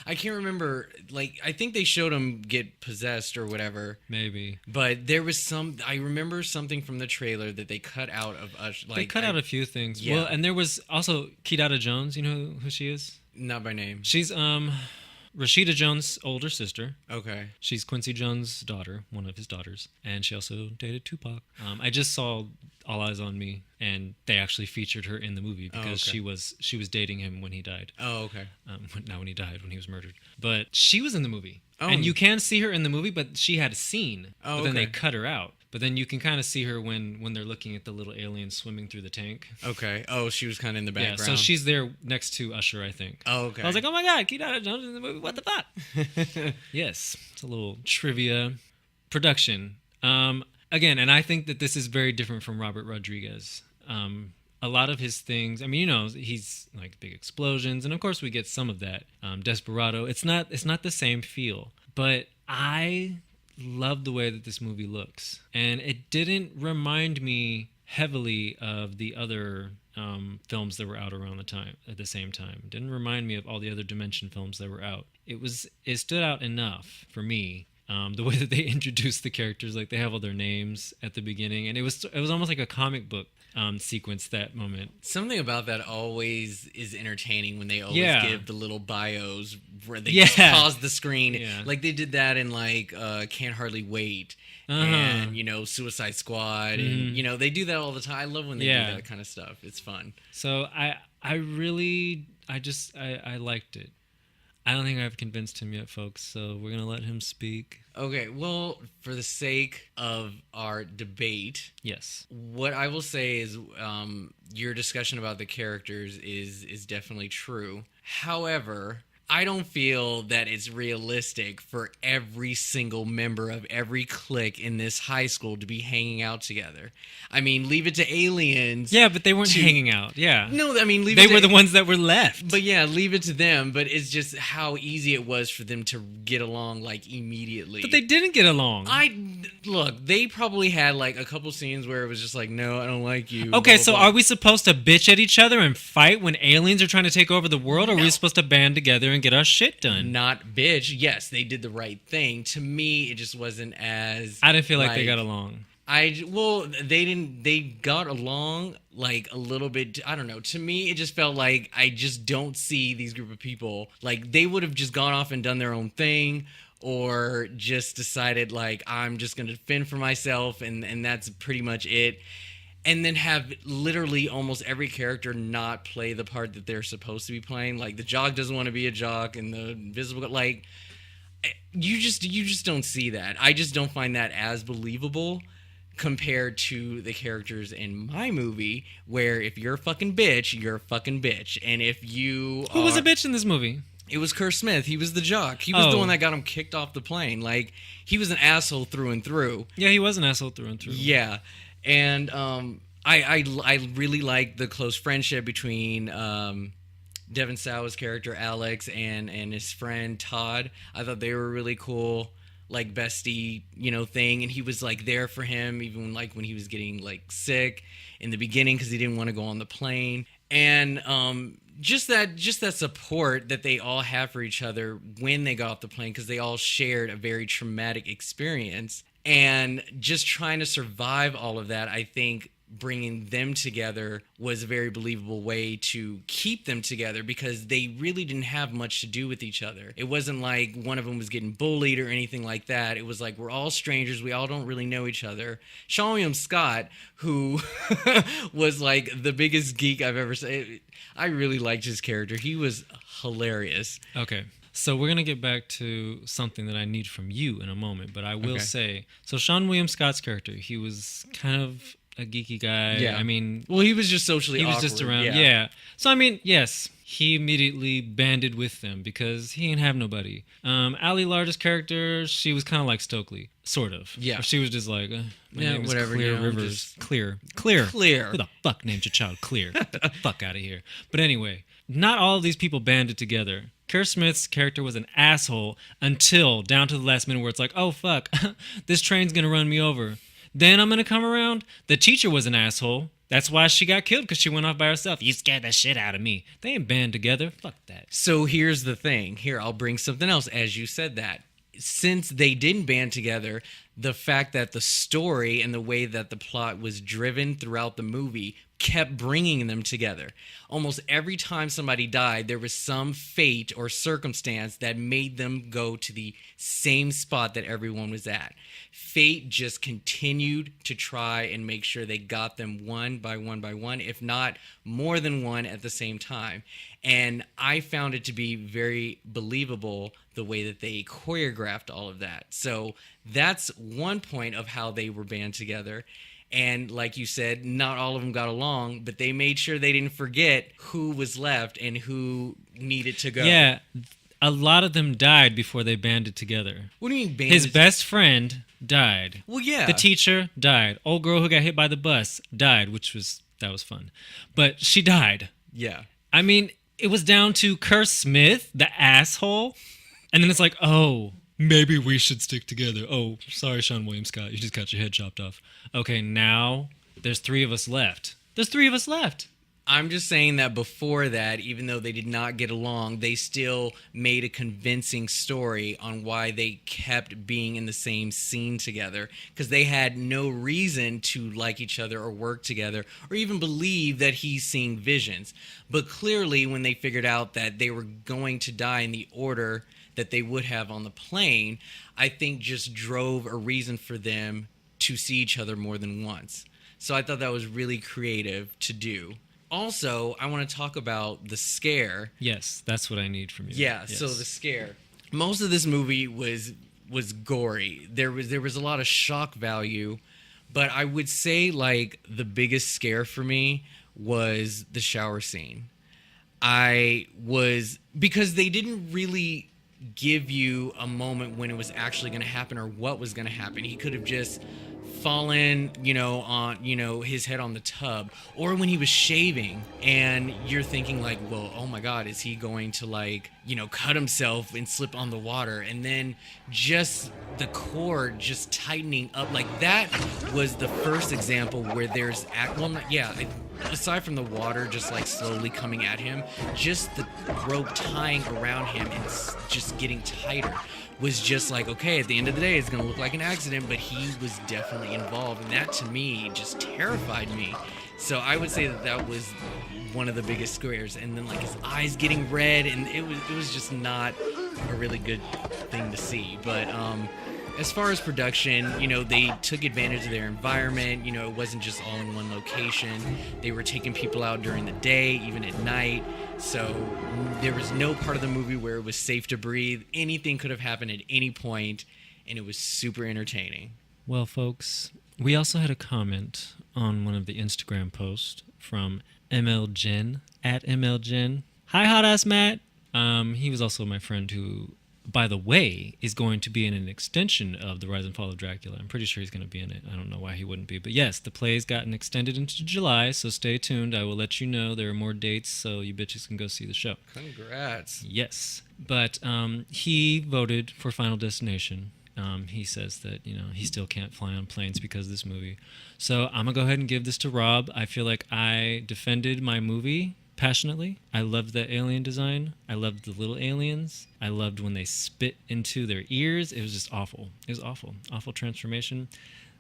I can't remember. Like, I think they showed him get possessed or whatever. Maybe. But there was some. I remember something from the trailer that they cut out of us. Like, they cut out a few things. Yeah. Well, and there was also Kidada Jones. You know who she is? Not by name. She's Rashida Jones' older sister. Okay. She's Quincy Jones' daughter, one of his daughters, and she also dated Tupac. I just saw All Eyes on Me, and they actually featured her in the movie because she was dating him when he died. Oh, okay. Not when he died, when he was murdered. But she was in the movie, Oh. and you can see her in the movie, but she had a scene. Oh, but then they okay. cut her out. But then you can kind of see her when they're looking at the little alien swimming through the tank. Okay. Oh, she was kind of in the background. Yeah, so she's there next to Usher, I think. Oh, okay. I was like, oh my God, Kidada Jones in the movie. What the fuck? Yes, it's a little trivia. Production. Again, and I think that this is very different from Robert Rodriguez. A lot of his things, I mean, you know, he's like big explosions, and of course we get some of that. Desperado. It's not the same feel, but I love the way that this movie looks, and it didn't remind me heavily of the other films that were out around at the same time. It didn't remind me of all the other Dimension films that were out. It stood out enough for me. The way that they introduced the characters, like they have all their names at the beginning, and it was almost like a comic book sequence, that moment. Something about that always is entertaining when they always give the little bios where they just pause the screen. Yeah. Like they did that in like Can't Hardly Wait and, you know, Suicide Squad. And, you know, they do that all the time. I love when they do that kind of stuff. It's fun. So I liked it. I don't think I've convinced him yet, folks, so we're going to let him speak. Okay, well, for the sake of our debate, yes, what I will say is your discussion about the characters is definitely true. However, I don't feel that it's realistic for every single member of every clique in this high school to be hanging out together. I mean, leave it to aliens. Yeah, but they weren't hanging out. Yeah. No, I mean, leave They it to were the ones that were left. But yeah, leave it to them. But it's just how easy it was for them to get along like immediately. But they didn't get along. Look, they probably had like a couple scenes where it was just like, no, I don't like you. Okay, blah, so blah, blah. are we supposed to bitch at each other and fight when aliens are trying to take over the world? Or are we supposed to band together and get our shit done? Not bitch. Yes, they did the right thing. To me, it just wasn't as. I didn't feel like they got along. They didn't. They got along like a little bit. I don't know. To me, it just felt like I just don't see these group of people. Like they would have just gone off and done their own thing, or just decided like I'm just gonna fend for myself, and that's pretty much it. And then have literally almost every character not play the part that they're supposed to be playing. Like the jock doesn't want to be a jock, and the invisible like you just don't see that. I just don't find that as believable compared to the characters in my movie, where if you're a fucking bitch, you're a fucking bitch, and if you Who was a bitch in this movie? It was Kerr Smith. He was the jock. He was the Oh. one that got him kicked off the plane. Like he was an asshole through and through. Yeah, he was an asshole through and through. Yeah, and I really like the close friendship between Devin Sawa's character Alex and his friend Todd. I thought they were really cool, like bestie, thing. And he was like there for him even like when he was getting like sick in the beginning because he didn't want to go on the plane. And just that support that they all have for each other when they got off the plane, because they all shared a very traumatic experience. And just trying to survive all of that, I think bringing them together was a very believable way to keep them together, because they really didn't have much to do with each other. It wasn't like one of them was getting bullied or anything like that. It was like, we're all strangers. We all don't really know each other. Sean William Scott, who was like the biggest geek I've ever seen. I really liked his character. He was hilarious. Okay. So we're going to get back to something that I need from you in a moment, but I will say, so Sean William Scott's character, he was kind of a geeky guy. Yeah. I mean, Well, he was just socially he was awkward. just around. Yeah. So, I mean, yes, he immediately banded with them because he didn't have nobody. Ali Larda's character, she was kind of like Stokely, sort of. Yeah. She was just like, my name is whatever, Clear Rivers. just- Clear. Clear. Who the fuck named your child Clear? Get the fuck out of here. But anyway, not all of these people banded together. Kerr Smith's character was an asshole until down to the last minute where it's like, oh fuck, this train's gonna run me over. Then I'm gonna come around. The teacher was an asshole. That's why she got killed, because she went off by herself. You scared the shit out of me. They ain't band together. Fuck that. So here's the thing. Here, I'll bring something else as you said that. Since they didn't band together, the fact that the story and the way that the plot was driven throughout the movie kept bringing them together. Almost every time somebody died, there was some fate or circumstance that made them go to the same spot that everyone was at. Fate just continued to try and make sure they got them one by one, if not more than one at the same time. And I found it to be very believable the way that they choreographed all of that. So that's one point of how they were band together. And like you said, not all of them got along, but they made sure they didn't forget who was left and who needed to go. Yeah, a lot of them died before they banded together. What do you mean banded? His best friend died. Well, yeah. The teacher died. Old girl who got hit by the bus died, that was fun. But she died. Yeah. I mean, it was down to Kerr Smith, the asshole. And then it's like, oh, maybe we should stick together. Oh, sorry, Sean William Scott. You just got your head chopped off. Okay, now there's 3 of us left. There's 3 of us left. I'm just saying that before that, even though they did not get along, they still made a convincing story on why they kept being in the same scene together, because they had no reason to like each other or work together or even believe that he's seeing visions. But clearly, when they figured out that they were going to die in the order that they would have on the plane, I think just drove a reason for them to see each other more than once. So I thought that was really creative to do. Also, I want to talk about the scare. Yes, that's what I need from you. Yeah, Yes. so the scare. Most of this movie was gory. There was a lot of shock value, but I would say like the biggest scare for me was the shower scene. I was, because they didn't really give you a moment when it was actually going to happen or what was going to happen. He could have just fallen, on, his head on the tub, or when he was shaving and you're thinking like, well, oh my God, is he going to like, cut himself and slip on the water? And then just the cord just tightening up, like that was the first example where there's, aside from the water just like slowly coming at him, just the rope tying around him and just getting tighter was just like, okay, at the end of the day, it's going to look like an accident, but he was definitely involved. And that to me just terrified me. So I would say that was one of the biggest scares. And then like his eyes getting red, and it was just not a really good thing to see. But as far as production, they took advantage of their environment. It wasn't just all in one location. They were taking people out during the day, even at night. So there was no part of the movie where it was safe to breathe. Anything could have happened at any point, and it was super entertaining. Well, folks, we also had a comment on one of the Instagram posts from MLGen, at MLGen. Hi, hot ass Matt. He was also my friend who, by the way, is going to be in an extension of The Rise and Fall of Dracula. I'm pretty sure he's going to be in it. I don't know why he wouldn't be. But yes, the play's gotten extended into July, so stay tuned. I will let you know. There are more dates, so you bitches can go see the show. Congrats. Yes. But he voted for Final Destination. He says that, he still can't fly on planes because of this movie. So I'm going to go ahead and give this to Rob. I feel like I defended my movie passionately. I loved the alien design. I loved the little aliens. I loved when they spit into their ears. It was just awful. It was awful. Awful transformation.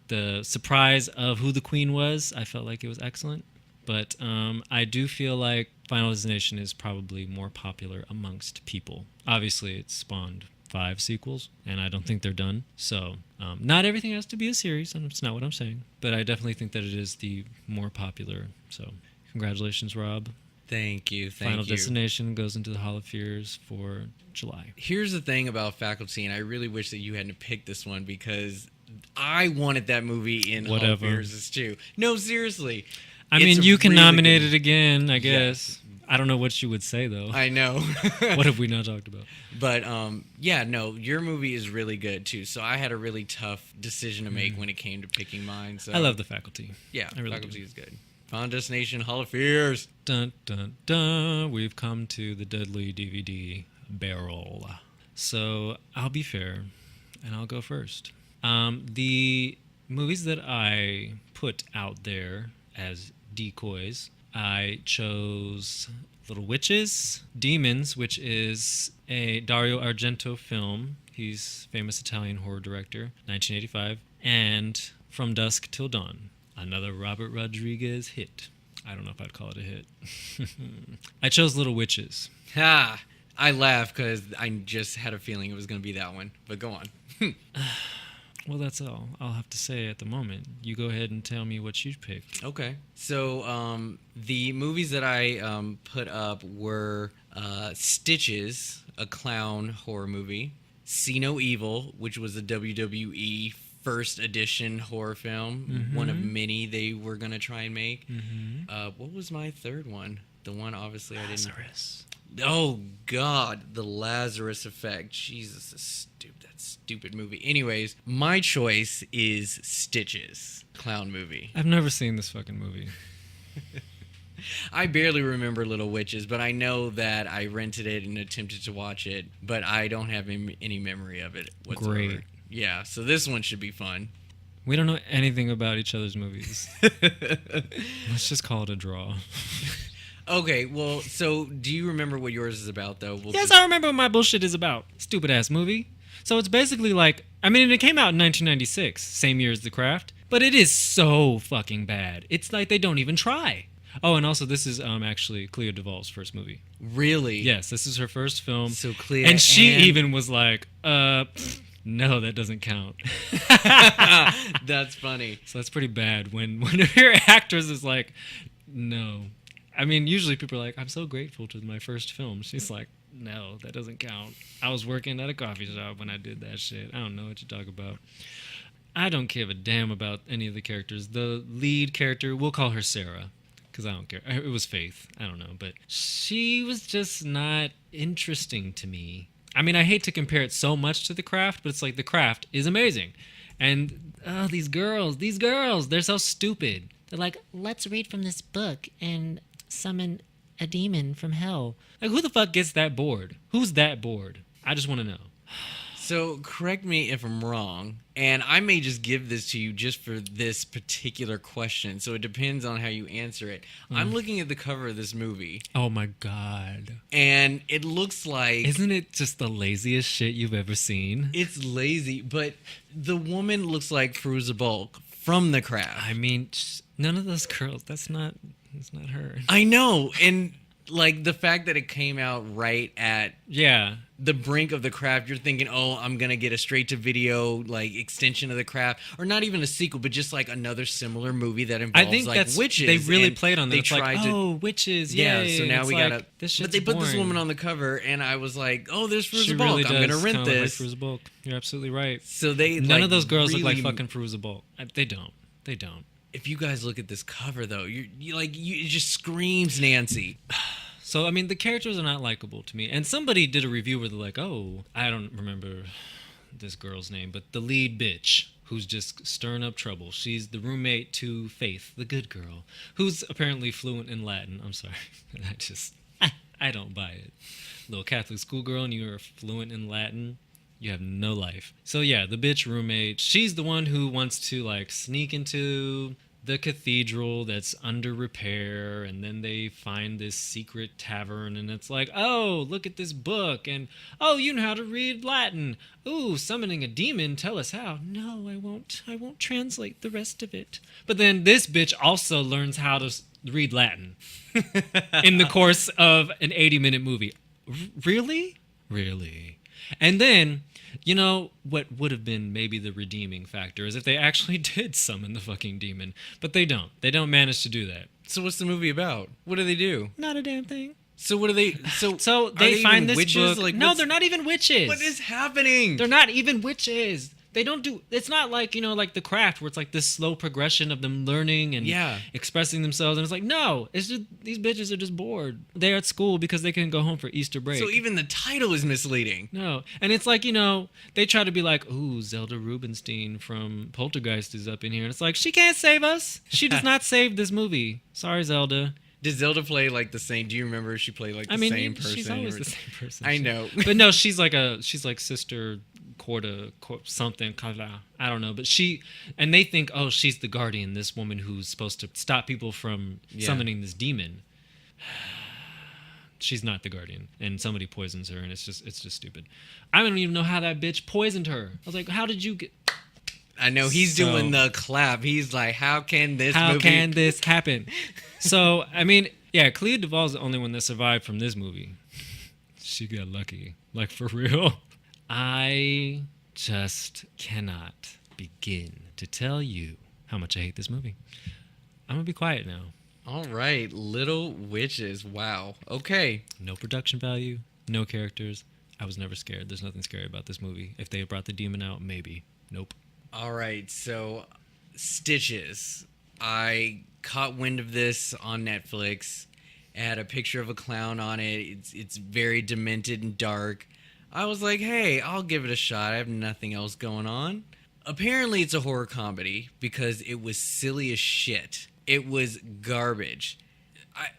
The surprise of who the queen was, I felt like it was excellent. But I do feel like Final Destination is probably more popular amongst people. Obviously, it spawned 5 sequels, and I don't think they're done. So not everything has to be a series, and it's not what I'm saying. But I definitely think that it is the more popular. So congratulations, Rob. Thank you. Final Destination goes into the Hall of Fears for July. Here's the thing about Faculty, and I really wish that you hadn't picked this one because I wanted that movie in Hall of Fears too. No, seriously. I mean, you can nominate it again, I guess. Yeah. I don't know what you would say, though. I know. What have we not talked about? But, your movie is really good, too. So I had a really tough decision to make when it came to picking mine. So I love The Faculty. Yeah, Faculty is good. Final Destination, Hall of Fears. Dun, dun, dun. We've come to the deadly DVD barrel. So I'll be fair, and I'll go first. The movies that I put out there as decoys, I chose Little Witches, Demons, which is a Dario Argento film. He's a famous Italian horror director, 1985, and From Dusk Till Dawn, another Robert Rodriguez hit. I don't know if I'd call it a hit. I chose Little Witches. Ha! I laugh because I just had a feeling it was going to be that one, but go on. Well, that's all I'll have to say at the moment. You go ahead and tell me what you picked. Okay. So the movies that I put up were Stitches, a clown horror movie, See No Evil, which was a WWE first edition horror film, one of many they were going to try and make. What was my third one? The one obviously Lazarus. I didn't... Oh, God, The Lazarus Effect. Jesus, that stupid movie. Anyways, my choice is Stitches, clown movie. I've never seen this fucking movie. I barely remember Little Witches, but I know that I rented it and attempted to watch it, but I don't have any memory of it whatsoever. Great. Yeah, so this one should be fun. We don't know anything about each other's movies. Let's just call it a draw. Okay, well, so do you remember what yours is about, though? Yes, I remember what my bullshit is about. Stupid-ass movie. So it's basically like, I mean, it came out in 1996, same year as The Craft, but it is so fucking bad. It's like they don't even try. Oh, and also this is actually Clea Duvall's first movie. Really? Yes, this is her first film. So Clea and she even was like, no, that doesn't count. That's funny. So that's pretty bad when one of your actors is like, no. I mean, usually people are like, I'm so grateful to my first film. She's like, no, that doesn't count. I was working at a coffee shop when I did that shit. I don't know what you talk about. I don't give a damn about any of the characters. The lead character, we'll call her Sarah, because I don't care. It was Faith. I don't know, but she was just not interesting to me. I mean, I hate to compare it so much to The Craft, but it's like The Craft is amazing. And these girls, they're so stupid. They're like, let's read from this book and summon a demon from hell. Like, who the fuck gets that bored? Who's that bored? I just want to know. So correct me if I'm wrong, and I may just give this to you just for this particular question, so it depends on how you answer it. I'm looking at the cover of this movie, Oh my God. and it looks like... Isn't it just the laziest shit you've ever seen? It's lazy, but the woman looks like Fairuza Balk from The Craft. I mean, none of those girls, that's not her. I know, and like the fact that it came out right at Yeah. the brink of The Craft, you're thinking, oh, I'm gonna get a straight to video like extension of The Craft, or not even a sequel, but just like another similar movie that involves I think like that's witches. They really And played on that. They It's tried like, to, oh, witches, yeah. yay. So And now it's we like, gotta. This But shit's they put this boring. woman on the cover, and I was like, oh, there's She Fairuza Balk. really I'm gonna does rent kinda look this. like Fairuza Balk. You're absolutely right. So they None like, of those girls look like really- fucking Fairuza Balk. They don't. They don't. If you guys look at this cover though, it just screams Nancy. So, I mean, the characters are not likable to me. And somebody did a review where they're like, oh, I don't remember this girl's name, but the lead bitch who's just stirring up trouble. She's the roommate to Faith, the good girl, who's apparently fluent in Latin. I'm sorry. I don't buy it. Little Catholic schoolgirl and you're fluent in Latin. You have no life. So yeah, the bitch roommate, she's the one who wants to like sneak into the cathedral that's under repair, and then they find this secret tavern, and it's like, oh, look at this book, and oh, you know how to read Latin. Ooh, summoning a demon, tell us how. No, I won't translate the rest of it. But then this bitch also learns how to read Latin in the course of an 80-minute movie. Really? And then, you know, what would have been maybe the redeeming factor is if they actually did summon the fucking demon. But they don't. They don't manage to do that. So what's the movie about? What do they do? Not a damn thing. So what do they? So are they find even this witches? book. Like, No, what's- they're not even witches. What is happening? They're not even witches. They don't do. It's not like, you know, like The Craft, where it's like this slow progression of them learning and Yeah. expressing themselves. And it's like, no, it's just these bitches are just bored. They're at school because they can go home for Easter break. So even the title is misleading. No. And it's like, you know, they try to be like, ooh, Zelda Rubinstein from Poltergeist is up in here. And it's like, she can't save us. She does not save this movie. Sorry, Zelda. Did Zelda play like the same? Do you remember if she played like the same person? She's always the same person. I know. But no, she's like Sister Corda, something. I don't know. But and they think, oh, she's the guardian, this woman who's supposed to stop people from summoning this demon. She's not the guardian, and somebody poisons her, and it's just stupid. I don't even know how that bitch poisoned her. I was like, how did you get? I know he's So- doing the clap. He's like, how can this How movie? can this happen? So, I mean, yeah, Clea Duvall's the only one that survived from this movie. She got lucky. Like, for real. I just cannot begin to tell you how much I hate this movie. I'm going to be quiet now. All right, Little Witches. Wow. Okay. No production value, no characters. I was never scared. There's nothing scary about this movie. If they had brought the demon out, maybe. Nope. All right, so Stitches. I caught wind of this on Netflix. It had a picture of a clown on it. It's very demented and dark. I was like, hey, I'll give it a shot. I have nothing else going on. Apparently, it's a horror comedy because it was silly as shit. It was garbage.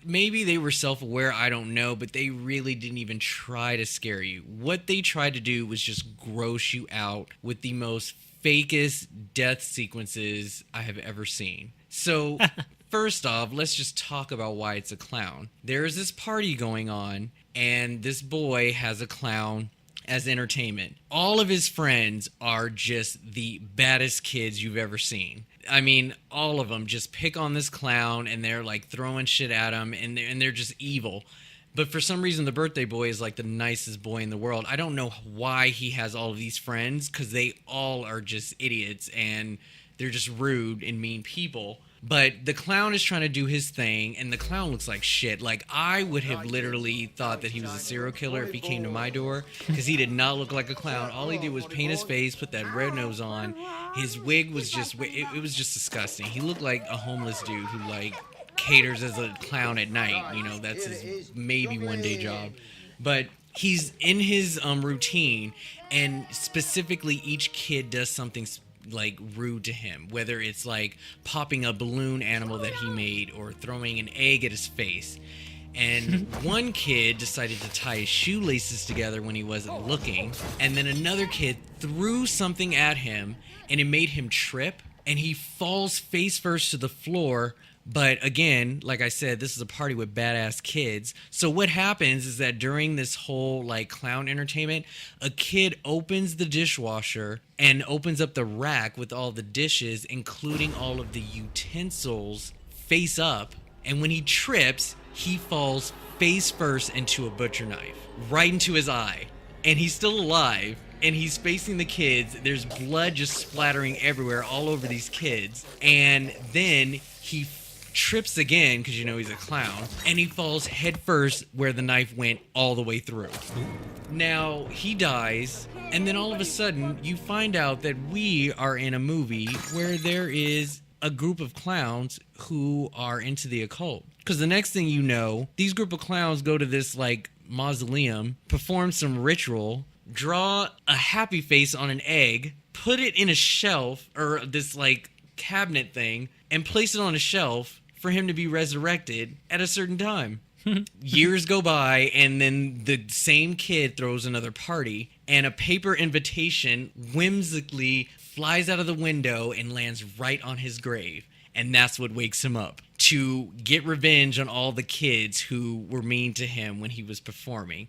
Maybe they were self-aware, I don't know, but they really didn't even try to scare you. What they tried to do was just gross you out with the most fakest death sequences I have ever seen. So, first off, let's just talk about why it's a clown. There's this party going on, and this boy has a clown as entertainment. All of his friends are just the baddest kids you've ever seen. I mean, all of them just pick on this clown, and they're like throwing shit at him, and they're just evil. But for some reason, the birthday boy is like the nicest boy in the world. I don't know why he has all of these friends, because they all are just idiots, and they're just rude and mean people. But the clown is trying to do his thing, and the clown looks like shit. Like, I would have literally thought that he was a serial killer if he came to my door, because he did not look like a clown. All he did was paint his face, put that red nose on. His wig was just, it was just disgusting. He looked like a homeless dude who, like, caters as a clown at night. You know, that's his maybe one day job. But he's in his routine, and specifically each kid does something like rude to him, whether it's like popping a balloon animal that he made or throwing an egg at his face. And one kid decided to tie his shoelaces together when he wasn't looking, and then another kid threw something at him and it made him trip, and he falls face first to the floor. But again, like I said, this is a party with badass kids. So what happens is that during this whole like clown entertainment, a kid opens the dishwasher and opens up the rack with all the dishes, including all of the utensils, face up. And when he trips, he falls face first into a butcher knife, right into his eye. And he's still alive. And he's facing the kids. There's blood just splattering everywhere, all over these kids. And then he trips again, because you know he's a clown, and he falls head first where the knife went all the way through. Now he dies, and then all of a sudden you find out that we are in a movie where there is a group of clowns who are into the occult. Because the next thing you know, these group of clowns go to this like mausoleum, perform some ritual, draw a happy face on an egg, put it in a shelf or this like cabinet thing, and place it on a shelf for him to be resurrected at a certain time. Years go by, and then the same kid throws another party, and a paper invitation whimsically flies out of the window and lands right on his grave. And that's what wakes him up, to get revenge on all the kids who were mean to him when he was performing.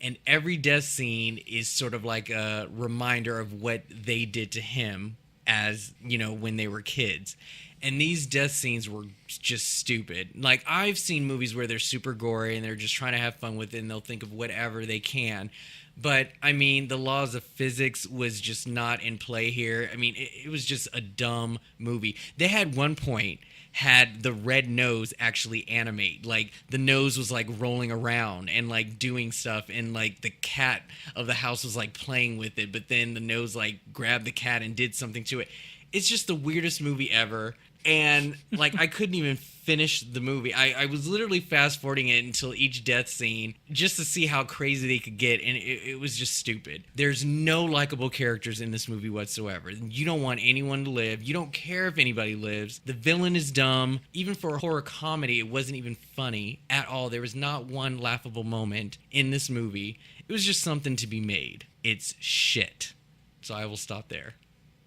And every death scene is sort of like a reminder of what they did to him as, you know, when they were kids. And these death scenes were just stupid. Like, I've seen movies where they're super gory and they're just trying to have fun with it and they'll think of whatever they can. But, I mean, the laws of physics was just not in play here. I mean, it was just a dumb movie. They had one point had the red nose actually animate. Like, the nose was, like, rolling around and, like, doing stuff. And, like, the cat of the house was, like, playing with it. But then the nose, like, grabbed the cat and did something to it. It's just the weirdest movie ever. And, like, I couldn't even finish the movie. I was literally fast-forwarding it until each death scene just to see how crazy they could get, and it was just stupid. There's no likable characters in this movie whatsoever. You don't want anyone to live. You don't care if anybody lives. The villain is dumb. Even for a horror comedy, it wasn't even funny at all. There was not one laughable moment in this movie. It was just something to be made. It's shit. So I will stop there.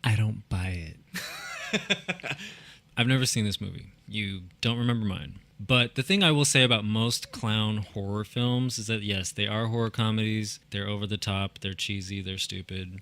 I don't buy it. I've never seen this movie. You don't remember mine. But the thing I will say about most clown horror films is that, yes, they are horror comedies. They're over the top. They're cheesy. They're stupid.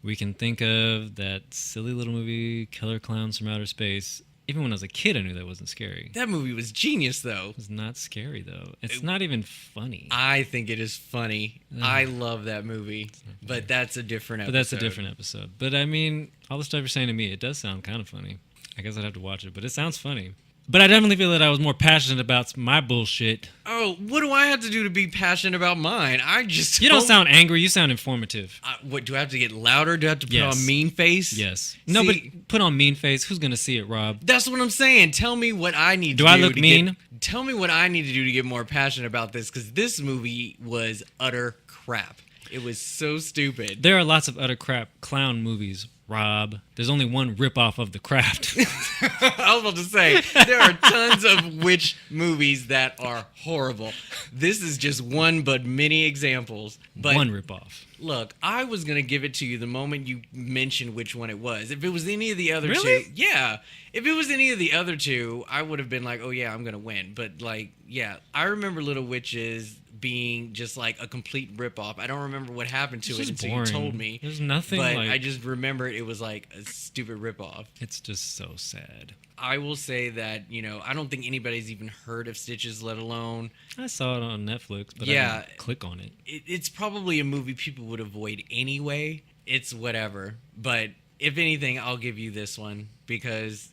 We can think of that silly little movie, Killer Clowns from Outer Space. Even when I was a kid, I knew that wasn't scary. That movie was genius, though. It's not scary, though. It's not even funny. I think it is funny. I love that movie. But that's a different episode. But that's a different episode. But, I mean, all the stuff you're saying to me, it does sound kind of funny. I guess I'd have to watch it, but it sounds funny. But I definitely feel that I was more passionate about my bullshit. Oh, what do I have to do to be passionate about mine? I just... You don't sound angry. You sound informative. What, do I have to get louder? Do I have to put Yes. on mean face? Yes. No, but put on mean face. Who's going to see it, Rob? That's what I'm saying. Tell me what I need to do. Do I look mean? Tell me what I need to do to get more passionate about this, because this movie was utter crap. It was so stupid. There are lots of utter crap clown movies, Rob. There's only one ripoff of The Craft. I was about to say, there are tons of witch movies that are horrible. This is just one but many examples. But One ripoff. Look, I was going to give it to you the moment you mentioned which one it was. If it was any of the other Really? two, yeah. If it was any of the other two, I would have been like, oh yeah, I'm going to win. But like, yeah, I remember Little Witches being just like a complete ripoff. I don't remember what happened to It's it just until boring. you told me. There's nothing But like... I just remember it was like a stupid ripoff. It's just so sad. I will say that, you know, I don't think anybody's even heard of Stitches, let alone... I saw it on Netflix, but Yeah. I didn't click on it. It's probably a movie people would avoid anyway. It's whatever. But if anything, I'll give you this one, because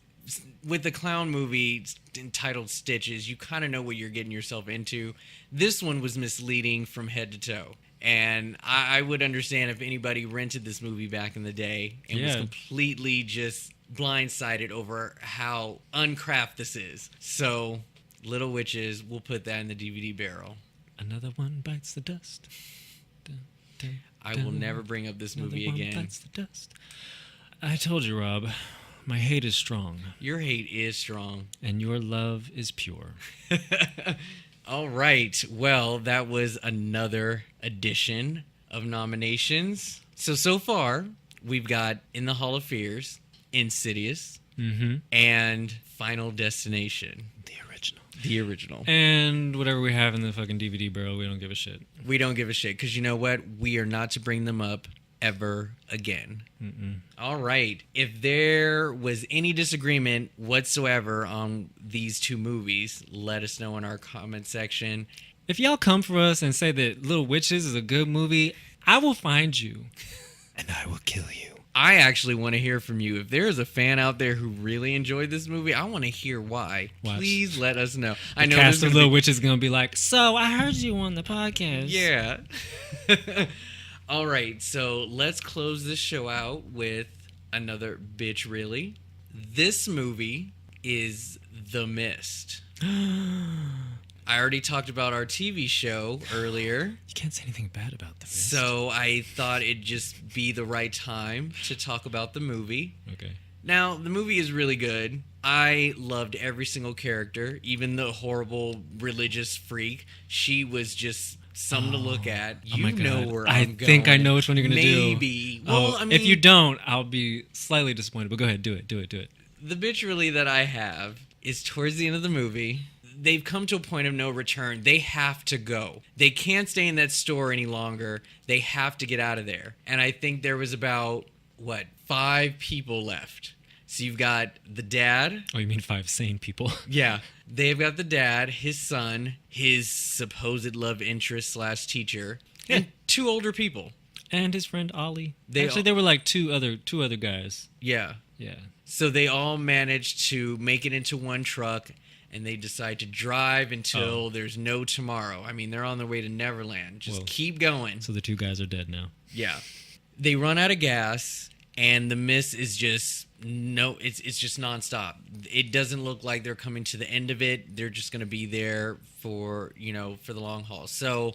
with the clown movie entitled Stitches, you kind of know what you're getting yourself into. This one was misleading from head to toe. And I would understand if anybody rented this movie back in the day and was Yeah. completely just blindsided over how uncraft this is. So Little Witches. We'll put that in the DVD barrel. Another one bites the dust. Dun, dun, I will never bring up this movie another one again. bites the dust. I told you, Rob, my hate is strong, Your hate is strong. and your love is pure. All right. Well, that was another edition of nominations. So far, we've got In the Hall of Fears, Insidious, Mm-hmm. and Final Destination. The original. The original. And whatever we have in the fucking DVD barrel, we don't give a shit. We don't give a shit because you know what? We are not to bring them up ever again. Mm-mm. All right. If there was any disagreement whatsoever on these two movies, let us know in our comment section. If y'all come for us and say that Little Witches is a good movie, I will find you. And I will kill you. I actually want to hear from you. If there is a fan out there who really enjoyed this movie, I want to hear why. Watch. Please let us know. The I know cast this of Little Witches is going to be like, so I heard you on the podcast. Yeah. All right, so let's close this show out with another bitch really. This movie is The Mist. I already talked about our TV show earlier, You can't say anything bad about the Mist. so I thought it'd just be the right time to talk about the movie. Okay. Now, the movie is really good. I loved every single character, even the horrible religious freak. She was just something to look at. Oh my You know God. where I I'm going. think I know which one you're going to do. Maybe. Well, Oh, I mean, if you don't, I'll be slightly disappointed. But go ahead, do it. the bitch really that I have is towards the end of the movie. They've come to a point of no return. They have to go. They can't stay in that store any longer. They have to get out of there. And I think there was about, 5 people left. So you've got the dad. Oh, you mean 5 sane people? Yeah. They've got the dad, his son, his supposed love interest / teacher, and 2 older people. And his friend Ollie. They Actually, all- there were like two other guys. Yeah. Yeah. So they all managed to make it into one truck, and they decide to drive until there's no tomorrow. I mean, they're on their way to Neverland. Just Whoa. keep going. So the 2 guys are dead now. Yeah. They run out of gas, and the mist is just it's just nonstop. It doesn't look like they're coming to the end of it. They're just going to be there for the long haul. So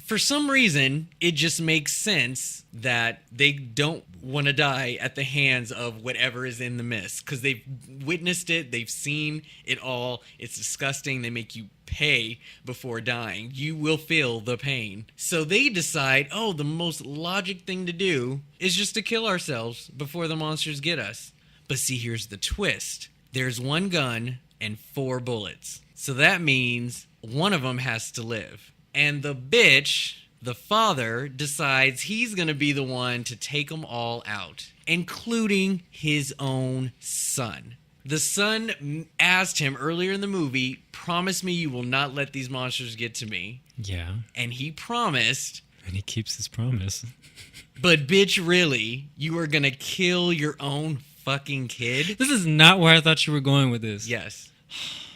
for some reason, it just makes sense that they don't want to die at the hands of whatever is in the mist because they've witnessed it. They've seen it all. It's disgusting. They make you pay before dying. You will feel the pain. So they decide, the most logic thing to do is just to kill ourselves before the monsters get us. But see, here's the twist. There's 1 gun and 4 bullets. So that means one of them has to live. And the bitch, the father, decides he's going to be the one to take them all out, including his own son. The son asked him earlier in the movie, promise me you will not let these monsters get to me. Yeah. And he promised, And he keeps his promise. but bitch, really? You are going to kill your own fucking kid? This is not where I thought you were going with this. Yes.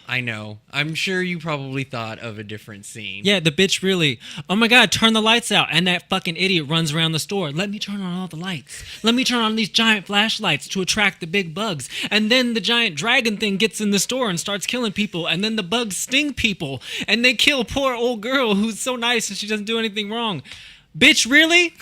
I know. I'm sure you probably thought of a different scene. Yeah, the bitch really, oh my God, turn the lights out. And that fucking idiot runs around the store. Let me turn on all the lights. Let me turn on these giant flashlights to attract the big bugs. And then the giant dragon thing gets in the store and starts killing people. And then the bugs sting people. And they kill poor old girl who's so nice and she doesn't do anything wrong. Bitch, really?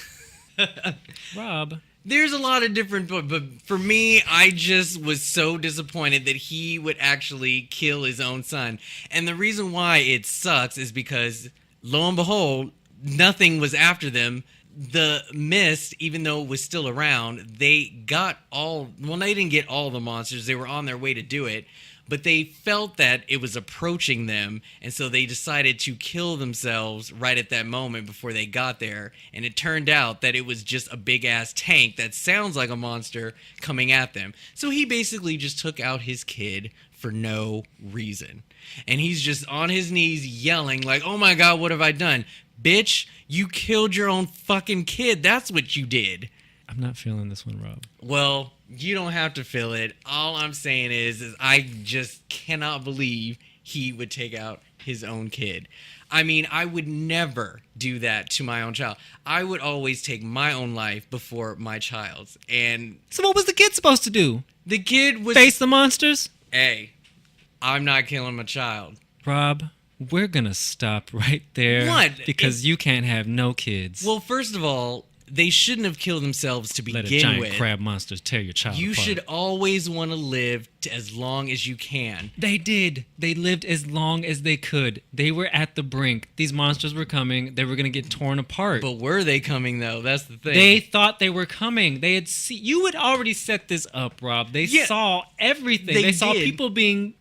Rob. There's a lot of different, but for me, I just was so disappointed that he would actually kill his own son. And the reason why it sucks is because, lo and behold, nothing was after them. The mist, even though it was still around, they got they didn't get all the monsters. They were on their way to do it. But they felt that it was approaching them, and so they decided to kill themselves right at that moment before they got there. And it turned out that it was just a big-ass tank that sounds like a monster coming at them. So he basically just took out his kid for no reason. And he's just on his knees yelling like, oh my God, what have I done? Bitch, you killed your own fucking kid. That's what you did. I'm not feeling this one, Rob. Well, you don't have to feel it. All I'm saying is I just cannot believe he would take out his own kid. I mean, I would never do that to my own child. I would always take my own life before my child's. And So what was the kid supposed to do? the kid was... Face the monsters? Hey, I'm not killing my child. Rob, we're gonna stop right there. What? Because you can't have no kids. Well, first of all, they shouldn't have killed themselves to Let a begin giant with. crab monster tear your child You apart. should always want to live as long as you can. They did. They lived as long as they could. They were at the brink. These monsters were coming. They were going to get torn apart. But were they coming though? That's the thing. They thought they were coming. They had you had already set this up, Rob. They Yeah, saw everything. they They saw did. people being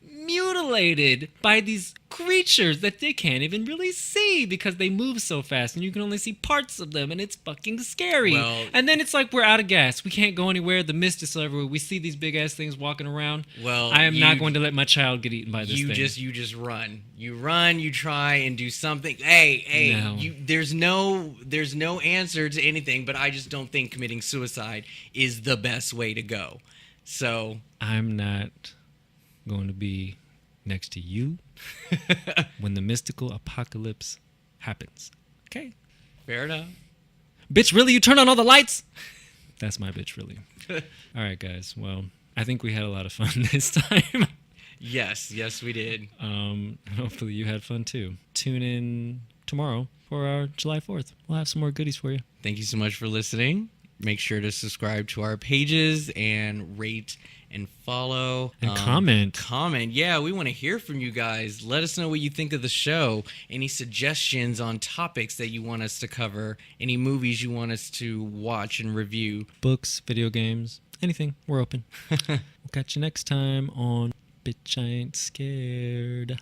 mutilated by these creatures that they can't even really see because they move so fast and you can only see parts of them and it's fucking scary. Well- and then it's like we're out of gas. We can't go anywhere. The mist is still everywhere. We see these big ass things walking around. Well, I am not you- going to let my child get eaten by this you thing. just run. You run. You try and do something. Hey. No. There's no answer to anything. But I just don't think committing suicide is the best way to go. So I'm not going to be next to you when the mystical apocalypse happens. Okay. fair enough. Bitch, really? You turned on all the lights? That's my bitch, really. All right, guys. Well, I think we had a lot of fun this time. Yes, we did. Hopefully you had fun too. Tune in tomorrow for our July 4th. We'll have some more goodies for you. Thank you so much for listening. Make sure to subscribe to our pages and rate and follow. And comment. Comment. Yeah, we want to hear from you guys. Let us know what you think of the show. Any suggestions on topics that you want us to cover. Any movies you want us to watch and review. Books, video games, anything. We're open. We'll catch you next time on Bitch I Ain't Scared.